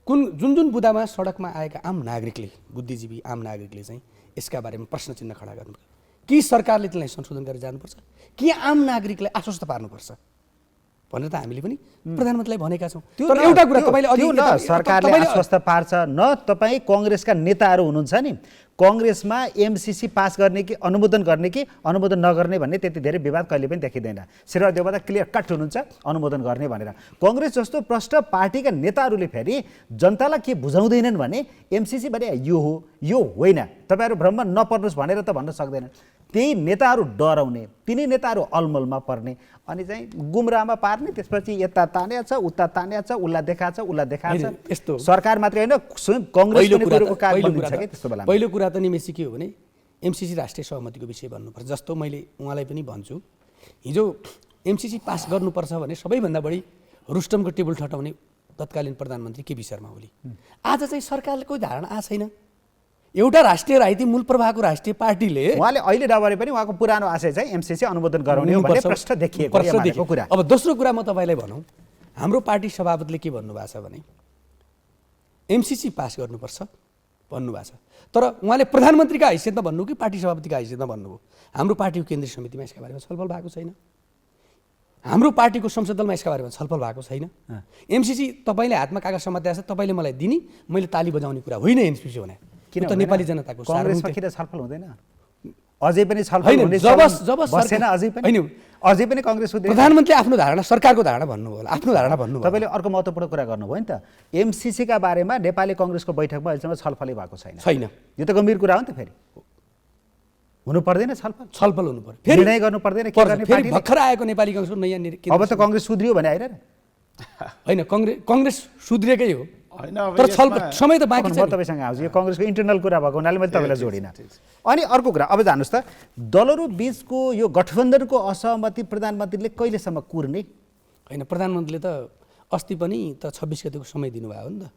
जुन बुदामा सडकमा आएका आम नागरिकले, बुद्धिजीवी आम नागरिकले चाहिँ यसका बारेमा प्रश्न चिन्ह खडा गर्नुपर्छ कि सरकारले त्यसलाई संशोधन गरेर जानुपर्छ कि आम नागरिकलाई आश्वस्त पार्नुपर्छ भनेर त हामीले पनि प्रधानमन्त्रीलाई भनेका छौँ। तर एउटा कुरा तपाईँले अघि सरकारले आश्वस्त पार्छ न, तपाईँ कङ्ग्रेसका नेताहरू हुनुहुन्छ नि, कङ्ग्रेसमा एमसिसी पास गर्ने कि अनुमोदन गर्ने कि अनुमोदन नगर्ने भन्ने त्यति धेरै विवाद कहिले पनि देखिँदैन। श्रीधर देवता क्लियर कट हुनुहुन्छ अनुमोदन गर्ने भनेर। कङ्ग्रेस जस्तो प्रष्ट पार्टीका नेताहरूले फेरि जनतालाई के बुझाउँदैनन् भने एमसिसी भने यो हो यो होइन, तपाईँहरू भ्रममा नपर्नुहोस् भनेर त भन्न सक्दैनन्। त्यही नेताहरू डराउने, तिनी नेताहरू अलमलमा पर्ने अनि चाहिँ गुमराहमा पार्ने, त्यसपछि यता तान्या छ उता तान्या छ, उसलाई देखाएको छ उसलाई देखाएको छ। यस्तो सरकार मात्रै होइन स्वयं कङ्ग्रेसको नेतृत्वको कार्य बनिन्छ के त्यस्तो बेला। पहिलो कुरा त निमेसी के हो भने एमसिसी राष्ट्रिय सहमतिको विषय भन्नुपर्छ। जस्तो मैले उहाँलाई पनि भन्छु, हिजो एमसिसी पास गर्नुपर्छ भने सबैभन्दा बढी रुस्टमको टेबल ठटाउने तत्कालीन प्रधानमन्त्री केपी शर्मा ओली। आज चाहिँ सरकारको धारणा आएको छैन। एउटा राष्ट्रिय राजनीति मूल प्रवाहको राष्ट्रिय पार्टीले उहाँले अहिले नभए पनि उहाँको पुरानो आशय चाहिँ एमसिसी अनुमोदन गराउने हो भन्ने प्रश्न देखिएको कुरा। अब दोस्रो कुरा म तपाईँलाई भनौँ, हाम्रो पार्टी सभापतिले के भन्नुभएको छ भने एमसिसी पास गर्नुपर्छ भन्नुभएको छ, तर उहाँले प्रधानमन्त्रीका हैसियतमा भन्नु कि पार्टी सभापतिका हैसियतमा भन्नुभयो। हाम्रो पार्टीको केन्द्रीय समितिमा यसका बारेमा छलफल भएको छैन, हाम्रो पार्टीको संसद दलमा यसका बारेमा छलफल भएको छैन। एमसिसी तपाईँले हातमा कागज समातेको छ, तपाईँले मलाई दिने मैले ताली बजाउने कुरा होइन एमसिसी भने। किन त नेपाली जनताको कङ्ग्रेसमा किन छलफल हुँदैन? अझै पनि छलफल होइन, हुने जब बसेन सरकार- अझै पनि होइन। अझै पनि कांग्रेस सुध्रिएन। प्रधानमन्त्रीले आफ्नो धारणा, सरकारको धारणा भन्नुभयो होला, आफ्नो धारणा भन्नुभयो। तपाईँले अर्को महत्त्वपूर्ण कुरा गर्नुभयो नि त, एमसिसीका बारेमा नेपाली कांग्रेसको बैठकमा अहिलेसम्म छलफलै भएको छैन। छैन, यो त गम्भीर कुरा हो नि त। फेरि हुनु पर्दैन छलफल, छलफल हुनु पर्यो। निर्णय गर्नु पर्दैन के गर्ने फेरि पार्टीले? भर्खर आएको नेपाली कांग्रेसको नयाँ अब त कांग्रेस सुध्रियो भने आइरहन। होइन, कांग्रेस सुध्रिएकै हो, होइन, अब तर छलफल यसमा- समय त बाँकी म छ नि। तपाईँसँग आउँछु, यो कांग्रेसको इन्टरनल कुरा भएको हुनाले मैले तपाईँलाई जोडिनँ। अनि अर्को कुरा, अब जानुहोस् त, दलहरू बीचको यो गठबन्धनको असहमति प्रधानमन्त्रीले कहिलेसम्म कुर्ने? होइन, प्रधानमन्त्रीले त अस्ति पनि त 26 गतिको समय दिनुभयो हो नि त।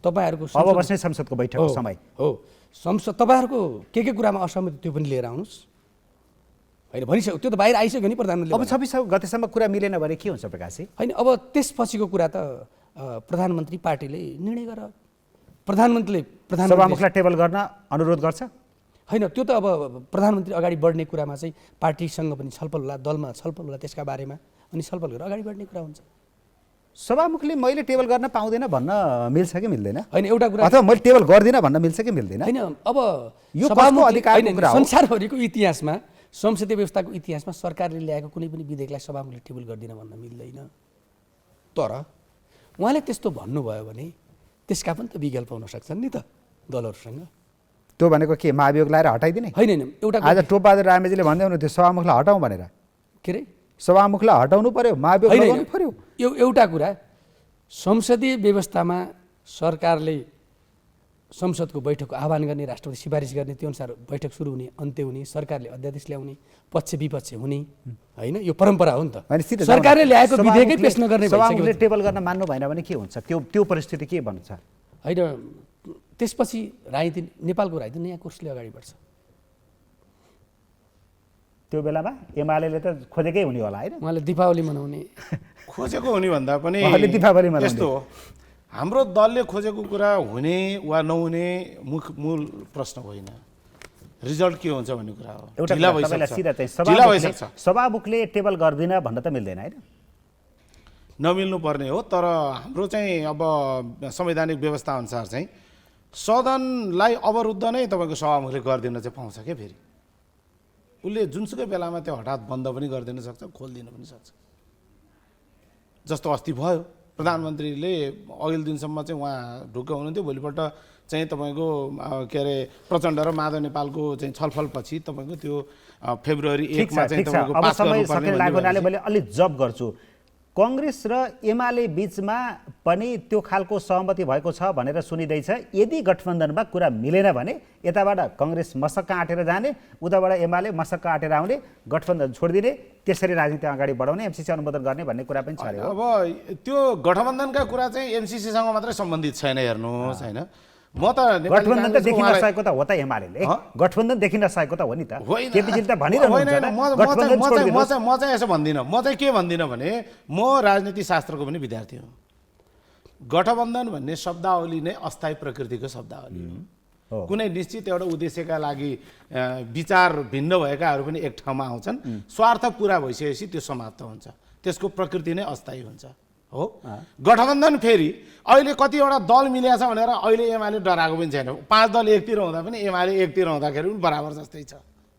तपाईँहरूको अब बस्ने संसदको बैठकको समय हो, संसद तपाईँहरूको के कुरामा असहमति त्यो पनि लिएर आउनुहोस्। होइन, भनिसक्यो, त्यो त बाहिर आइसक्यो नि प्रधानमन्त्रीले। अब 26 गतेसम्म कुरा मिलेन भने के हुन्छ प्रकाशजी? होइन, अब त्यसपछिको कुरा त प्रधानमन्त्री पार्टीले निर्णय गर। प्रधानमन्त्रीले सभामुखलाई टेबल गर्न अनुरोध गर्छ। होइन, त्यो त अब प्रधानमन्त्री अगाडि बढ्ने कुरामा चाहिँ पार्टीसँग पनि छलफल होला, दलमा छलफल होला, त्यसका बारेमा अनि छलफल गरेर अगाडि बढ्ने कुरा हुन्छ। सभामुखले मैले टेबल गर्न पाउँदैन भन्न मिल्छ कि मिल्दैन? होइन, एउटा कुरा अथवा मैले टेबल गर्दिनँ भन्न मिल्छ कि मिल्दैन? होइन, अब यो सभामुखले- कसको अधिकारको होइन, कुरा हो? संसारभरिको इतिहासमा, संसदीय व्यवस्थाको इतिहासमा सरकारले ल्याएको कुनै पनि विधेयकलाई सभामुखले टेबल गर्दिन भन्न मिल्दैन। तर उहाँले त्यस्तो भन्नुभयो भने त्यसका पनि त विकल्प हुन सक्छन् नि त दलहरूसँग। त्यो भनेको के, महाभियोग लाएर हटाइदिने? होइन, होइन, एउटा आज टोपबहादुर रामेजीले भन्दै हुनुहुन्थ्यो सभामुखलाई हटाउँ भनेर। के अरे, सभामुखलाई हटाउनु पर्यो, महाभियोग होइन, लगाउनु पर्यो। एउटा कुरा, संसदीय व्यवस्थामा सरकारले संसदको बैठकको आह्वान गर्ने, राष्ट्रपति सिफारिस गर्ने, त्यो अनुसार बैठक सुरु हुने, अन्त्य हुने, सरकारले अध्यादेश ल्याउने, पक्ष विपक्ष हुने, होइन, यो परम्परा हो नि त। होइन, सिधै सरकारले जाउँ न। ल्याएको विधेयकै पेश नगर्ने सभामुखले भइसक्यो। टेबल गर्न मान्नु भएन भने के हुन्छ? त्यो परिस्थिति के बन्छ? होइन, त्यसपछि राजनीति, नेपालको राजनीति नयाँ कोर्सले अगाडि बढ्छ। त्यो बेलामा एमालेले त खोजेकै हुने होला होइन? उहाँले दीपावली मनाउने, खोजेको हुने भन्दा पनि उहाँले दीपावली मनाउने। यस्तो हो, हाम्रो दलले खोजेको कुरा हुने वा नहुने मूल प्रश्न होइन, रिजल्ट के हुन्छ भन्ने कुरा हो। एउटा ढिला कुरा तपाईँलाई सिधा चाहिँ ढिला भइसक्छ, सभामुखले टेबल गर्दिन भन्न त मिल्दैन होइन? नमिल्नु पर्ने हो। तर हाम्रो चाहिँ अब संवैधानिक व्यवस्था अनुसार चाहिँ सदनलाई अवरुद्ध नै तपाईँको सभामुखले गरिदिन चाहिँ पाउँछ क्या। फेरि उसले जुनसुकै बेलामा त्यो हठात बन्द पनि गरिदिन सक्छ, खोलिदिन पनि सक्छ। जस्तो अस्ति भयो, प्रधानमन्त्रीले अघिल्लो दिनसम्म चाहिँ उहाँ ढुक्क हुनुहुन्थ्यो, भोलिपल्ट चाहिँ तपाईँको के अरे प्रचण्ड र माधव नेपालको चाहिँ छलफलपछि तपाईँको त्यो फेब्रुअरी 1 मा चाहिँ तपाईँको अब पास समय गर्नुपर्ने सकिन लागेको हुनाले भन्ने मैले अलि जब गर्छु। कांग्रेस र एमाले बीचमा पनि त्यो खालको सहमति भएको छ भनेर सुनिँदैछ। यदि गठबन्धनमा कुरा मिलेन भने यताबाट कांग्रेस मसक्क आँटेर जाने, उताबाट एमाले मसक्क आँटेर आउने, गठबन्धन छोडिदिने, त्यसरी राजनीति अगाडि बढाउने, एमसिसी अनुमोदन गर्ने भन्ने कुरा पनि छ अरे हो। अब त्यो गठबन्धनका कुरा चाहिँ एमसिसीसँग मात्रै सम्बन्धित छैन, हेर्नुहोस् होइन। म त गठबन्धन त देखिन नसकेको त हो त एमाले, गठबन्धन देखिन नसकेको त हो नि त। केपीजीले त भनिरहनुहुन्छ म चाहिँ यसो भन्दिनँ। म चाहिँ के भन्दिनँ भने म राजनीति शास्त्रको पनि विद्यार्थी हुँ। गठबन्धन भन्ने शब्दावली नै अस्थायी प्रकृतिको शब्दावली हो। कुनै निश्चित एउटा उद्देश्यका लागि विचार भिन्न भएकाहरू पनि एक ठाउँमा आउँछन्, स्वार्थ पुरा भइसकेपछि त्यो समाप्त हुन्छ, त्यसको प्रकृति नै अस्थायी हुन्छ हो। गठबन्धन फेरि अहिले कतिवटा दल मिलेको छ भनेर अहिले एमाले डराएको पनि छैन। 5 दल एकतिर हुँदा पनि एमाले एकतिर हुँदाखेरि पनि बराबर जस्तै छ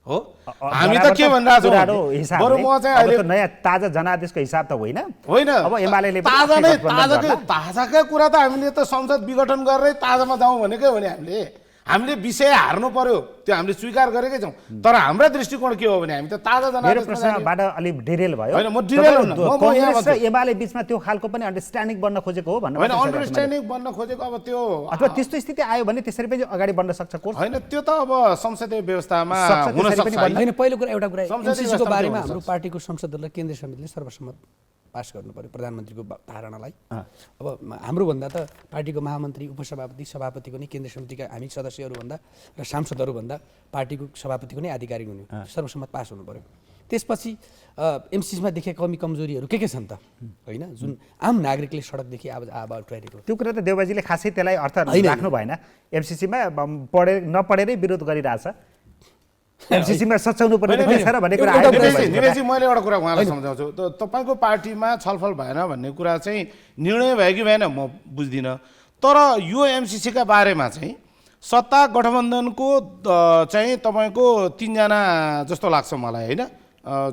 हो। हामी त के भनिरहेको छौँ, बरु म चाहिँ अहिले नयाँ ताजा जनादेशको हिसाब त होइन। होइन, अब एमाले ताजाकै कुरा त हामीले त संसद विघटन गरेरै ताजामा जाउँ भनेकै हो नि। हामीले विषय हार्नु पर्यो, त्यो हामीले स्वीकार गरेकै छौँ। तर हाम्रो दृष्टिकोण के हो भने हामी त ताजा मेरो प्रश्नबाट अलिक डिरेल भयो। होइन, म डिरेल हुन्न, कांग्रेस र एमाले बीचमा त्यो खालको पनि अन्डरस्ट्यान्डिङ बन्न खोजेको हो भन्नु होइन। अन्डरस्ट्यान्डिङ बन्न खोजेको अब त्यो अथवा त्यस्तो स्थिति आयो भने त्यसरी पनि अगाडि बढ्न सक्छ कोर्स होइन। त्यो त अब संसदीय व्यवस्थामा सक्छ, हुन त्यसरी पनि सक्छ। होइन, पहिलो कुरा एउटा कुरा, संसदीय एमसिसीको व्यवस्थामा बारेमा के हाम्रो हुन्छ? पार्टीको संसद दल र केन्द्रीय समितिले सर्वसम्मत पास गर्नु पर्यो प्रधानमन्त्रीको धारणालाई। अब हाम्रो भन्दा त पार्टीको महामन्त्री, उपसभापति, सभापतिको नै, केन्द्रीय समितिका हामी सदस्यहरूभन्दा र सांसदहरूभन्दा पार्टीको सभापतिको नै आधिकारिक हुने, सर्वसम्मत पास हुनु पर्यो। त्यसपछि एमसिसीमा देखेका कमी कमजोरीहरू के छन् त होइन, जुन आम नागरिकले सडकदेखि आवाज उठाइरहेको। त्यो कुरा त देवबाजीले खासै त्यसलाई अर्थ राख्नु भएन। एमसिसीमा नपढेरै विरोध गरिरहेछ। एमसिसीमा सच्याउनु पर्ने छ र भन्ने कुरा निवेशजी, मैले एउटा कुरा उहाँलाई सम्झाउँछु। तपाईँको पार्टीमा छलफल भएन भन्ने कुरा चाहिँ निर्णय भयो कि भएन म बुझ्दिनँ। तर यो एमसिसीका बारेमा चाहिँ सत्ता गठबन्धनको चाहिँ तपाईँको 3 जना जस्तो लाग्छ मलाई होइन,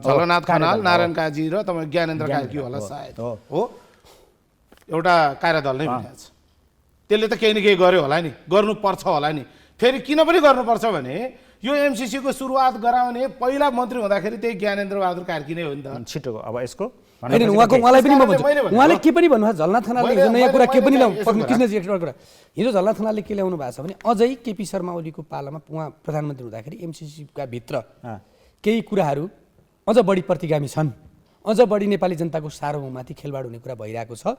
झलनाथ खनाल, नारायण काजी र तपाईँ ज्ञानेन्द्र कार्की होला सायद हो, एउटा कार्यदल नै बनिएको छ। त्यसले त केही न केही गर्यो होला नि, गर्नुपर्छ होला नि। फेरि किन पनि गर्नुपर्छ भने यो एमसिसी को सुरुवात गराउने पहिला मन्त्री हुँदाखेरि त्यही ज्ञानेन्द्र बहादुर कार्की नै हो नि त। छिटो अब यसको होइन उहाँलाई पनि म भन्छु, उहाँले के पनि भन्नुभयो, झलनाथ खनालले हिजो नयाँ कुरा के पनि कृष्णजी एउटा कुरा, हिजो झलनाथ खनालले के ल्याउनु भएको छ भने अझै केपी शर्मा ओलीको पालामा उहाँ प्रधानमन्त्री हुँदाखेरि एमसिसीका भित्र केही कुराहरू अझ बढी प्रतिगामी छन्, अझ बढी नेपाली जनताको सार्वभौममाथि खेलवाड हुने कुरा भइरहेको छ,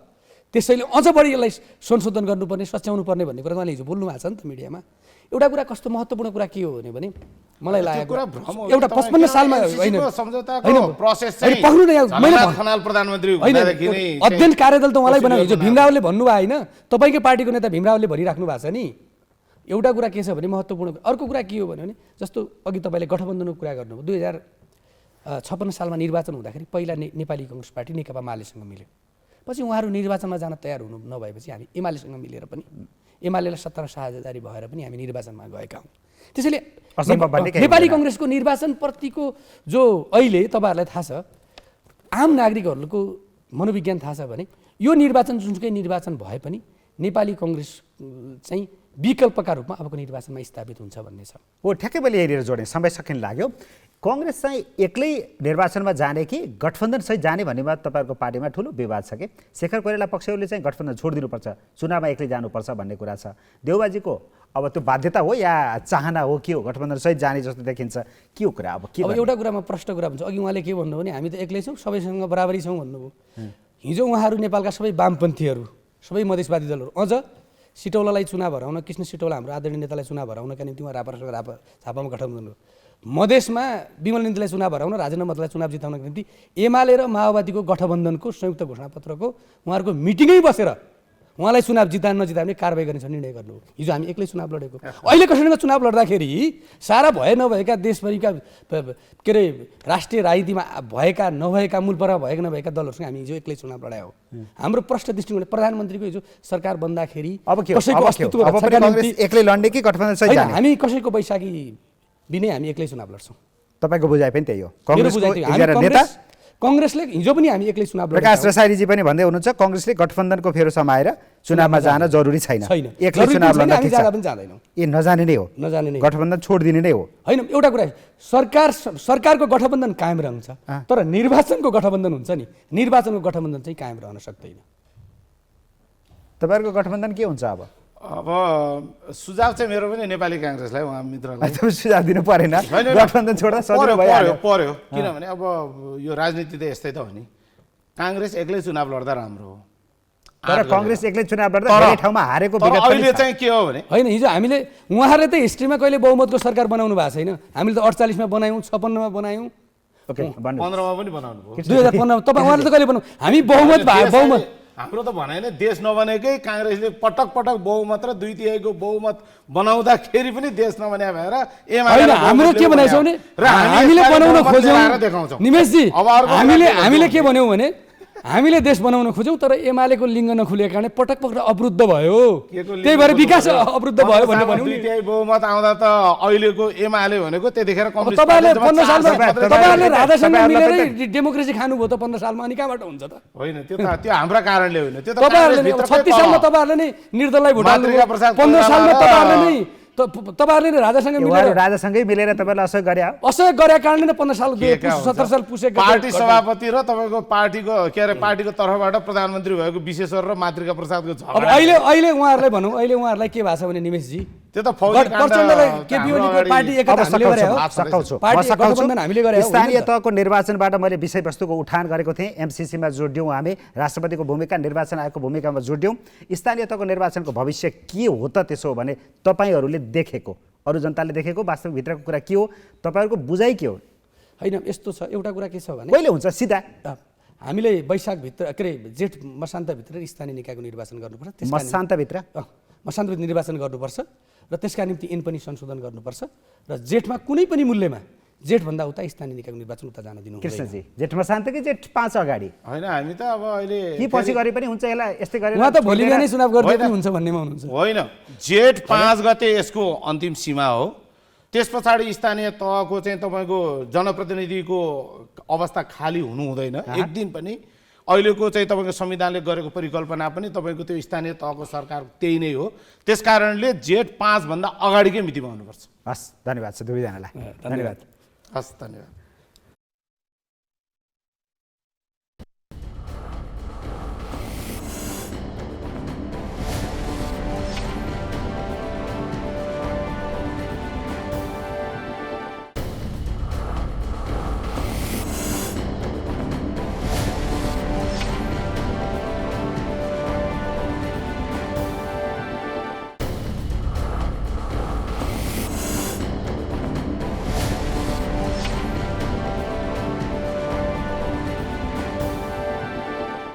त्यसैले अझ बढी यसलाई संशोधन गर्नुपर्ने, सच्याउनु पर्ने भन्ने कुरा उहाँले हिजो बोल्नु भएको छ नि त मिडियामा। एउटा कुरा कस्तो महत्त्वपूर्ण कुरा के हो भने मलाई लागेको एउटा 55 सालमा होइन अध्ययन कार्यदल त उहाँलाई बनायो, हिजो भीमरावले भन्नुभयो होइन, तपाईँकै पार्टीको नेता भीमरावले भनिराख्नु भएको छ नि। एउटा कुरा के छ भने महत्त्वपूर्ण, अर्को कुरा के हो भने जस्तो अघि तपाईँले गठबन्धनको कुरा गर्नुभयो, 2056 सालमा निर्वाचन हुँदाखेरि पहिला नेपाली काङ्ग्रेस पार्टी नेकपा मालेसँग मिल्यो, पछि उहाँहरू निर्वाचनमा जान तयार हुनु नभएपछि हामी एमालेसँग मिलेर पनि एमालेलाई सत्ता साझेदारी भएर पनि हामी निर्वाचनमा गएका हौँ। त्यसैले नेपाली काङ्ग्रेसको निर्वाचनप्रतिको जो अहिले तपाईँहरूलाई थाहा छ, आम नागरिकहरूको मनोविज्ञान थाहा छ भने यो निर्वाचन जुनसुकै निर्वाचन भए पनि नेपाली काङ्ग्रेस चाहिँ विकल्पका रूपमा अबको निर्वाचनमा स्थापित हुन्छ भन्ने छ। हो, ठ्याक्कै मैले यहाँनिर जोडेँ, समय सकिन लाग्यो। काङ्ग्रेस चाहिँ एक्लै निर्वाचनमा जाने कि गठबन्धनसहित जाने भन्नेमा तपाईँहरूको पार्टीमा ठुलो विवाद छ कि शेखर कोइराला पक्षहरूले चाहिँ गठबन्धन छोडिदिनुपर्छ, चुनावमा एक्लै जानुपर्छ भन्ने कुरा छ। देउबाजीको अब त्यो बाध्यता हो या चाहना हो, के हो? गठबन्धनसहित जाने जस्तो देखिन्छ, के हो कुरा? अब के एउटा कुरामा प्रश्न कुरा हुन्छ, अघि उहाँले के भन्नुभयो भने हामी त एक्लै छौँ, सबैसँग बराबरी छौँ भन्नुभयो। हिजो उहाँहरू नेपालका सबै वामपन्थीहरू, सबै मधेसवादी दलहरू अझ सिटौलालाई चुनाव हराउन, कृष्ण सिटौला हाम्रो आदरणीय नेतालाई चुनाव हराउनका निम्ति उहाँ झापामा गठबन्धन हो। मधेसमा विमल निधिलाई चुनाव हराउन, राजेन्द्र मतलाई चुनाव जिताउनका निम्ति एमाले र माओवादीको गठबन्धनको संयुक्त घोषणापत्रको उहाँहरूको मिटिङै बसेर उहाँलाई चुनाव जिता नजिताउने कारबाही गर्ने निर्णय गर्नु हो। हिजो हामी एक्लै चुनाव लडेको, अहिले कसैसँग चुनाव लड्दाखेरि सारा भए नभएका देशभरिका के अरे राष्ट्रिय राजनीतिमा भएका नभएका मूलपरा भएका नभएका दलहरूसँग हामी हिजो एक्लै चुनाव लडायो हो। हाम्रो प्रश्न दृष्टिकोणले प्रधानमन्त्रीको हिजो सरकार बन्दाखेरि कसैको अस्तित्व एक्लै लड्ने कि गठबन्धनसहित जाने? हामी कसैको बैशाखी बिनै हामी एक्लै चुनाव लड्छौँ। तपाईँको बुझाइ पनि त्यही हो? काङ्ग्रेसले हिजो पनि हामी एक्लै चुनाव लड्यौँ। प्रकाश रसाइलीजी पनि भन्दै हुनुहुन्छ काङ्ग्रेसले गठबन्धनको फेरो समाएर चुनावमा जान जरुरी छैन, एक्लै चुनाव लड्न ठिक छ, ए नजाने नै हो, गठबन्धन छोडिदिने नै हो। होइन, एउटा कुरा सरकारको गठबन्धन कायम रहन्छ, तर निर्वाचनको गठबन्धन हुन्छ नि, निर्वाचनको गठबन्धन चाहिँ कायम रहन सक्दैन। तपाईँहरूको गठबन्धन के हुन्छ? अब सुझाव चाहिँ मेरो पनि नेपाली काङ्ग्रेसलाई, उहाँ मित्रलाई सुझाव दिनु परेन, गठबन्धन छोड्दा सजिलो पर्यो, किनभने अब यो राजनीति त यस्तै त हो नि, काङ्ग्रेस एक्लै चुनाव लड्दा राम्रो हो। तर काङ्ग्रेस एक्लै चुनाव लड्दा धेरै ठाउँमा हारेको विगत अहिले चाहिँ के हो भने होइन, हिजो हामीले उहाँहरूले त हिस्ट्रीमा कहिले बहुमतको सरकार बनाउनु भएको छैन, हामीले त 48 मा बनायौँ, 56 मा बनायौँ, 15 मा पनि बनाउनु भयो, 2015 तपाईँ उहाँले त कहिले बनाउनु, हामी बहुमत हाम्रो त भनाइ नै देश नबनेकै काङ्ग्रेसले पटक पटक बहुमत र 2/3 बहुमत बनाउँदाखेरि पनि देश नबने भएर हाम्रो के भनेको छ भने हामीले बनाउन खोज्यौँ निमेशजी, हामीले के भन्यौँ भने हामीले देश बनाउन खोज्यौँ तर एमालेको लिङ्ग नखुलेको कारणले पटक पटक अवरुद्ध भयो, त्यही भएर विकास अवरुद्ध भयो भन्ने भन्यौँ नि। बहुमत आउँदा त अहिलेको एमाले भनेको त्यतिखेर तपाईँले 15 सालमा तपाईँले राजासँग मिलेर डेमोक्रेसी खानुभयो त 15 सालमा, अनि कहाँबाट हुन्छ त? होइन, त्यो हाम्रा कारणले होइन, त्यो त तपाईँहरूले 36 सालमा तपाईँहरूले नै निर्दललाई भोट हाल्नु, 15 सालमा तपाईँहरूले नै तपाईँहरूले राजासँगै मिलेर तपाईँलाई असहयोग गरे, असहयोग गरेका कारणले नै 15 साल 17 साल पुसेको पार्टी सभापति र तपाईँको पार्टीको के अरे पार्टीको तर्फबाट प्रधानमन्त्री भएको विश्वेश्वर र मातृका प्रसादको झगडा। अहिले उहाँहरूलाई भनौँ, अहिले उहाँहरूलाई के भएको छ भने निमेशजी, त्यो त स्थानीय तहको निर्वाचनबाट मैले विषयवस्तुको उठान गरेको थिएँ, एमसिसीमा जोड्यौँ, हामी राष्ट्रपतिको भूमिका, निर्वाचन आयोगको भूमिकामा जोड्यौँ। स्थानीय तहको निर्वाचनको भविष्य के हो त त्यसो भने तपाईँहरूले देखेको, अरू जनताले देखेको वास्तविक भित्रको कुरा के हो, तपाईँहरूको बुझाइ के हो? होइन, यस्तो छ, एउटा कुरा के छ भने कहिले हुन्छ सिधा हामीले वैशाखभित्र के अरे जेठ मसान्तभित्र स्थानीय निकायको निर्वाचन गर्नुपर्छ, मसान्तभित्र निर्वाचन गर्नुपर्छ र त्यसका निम्ति ऐन पनि संशोधन गर्नुपर्छ र जेठमा कुनै पनि मूल्यमा जेठभन्दा उता स्थानीय निकायको निर्वाचन उता जान दिनु हुँदैन। कृष्णजी जेठमा शान्त कि जेठ 5 अगाडि होइन हामी त अब अहिले कि पछि गरे पनि हुन्छ यसलाई यस्तै गरेर उहाँ त भोलि बिहानै चुनाव गर्दै होइन। पनि हुन्छ भन्नेमा हुनुहुन्छ। होइन, जेठ 5 गते यसको अन्तिम सीमा हो। त्यस पछाडि स्थानीय तहको चाहिँ तपाईँको जनप्रतिनिधिको अवस्था खाली हुनु हुँदैन एक दिन पनि। अहिलेको चाहिँ तपाईँको संविधानले गरेको परिकल्पना पनि तपाईँको त्यो स्थानीय तहको सरकार त्यही नै हो। त्यस कारणले जेठ 5 भन्दा अगाडिकै मितिमा हुनुपर्छ। हस् धन्यवाद छ दुवैजनालाई धन्यवाद। हस्, धन्यवाद।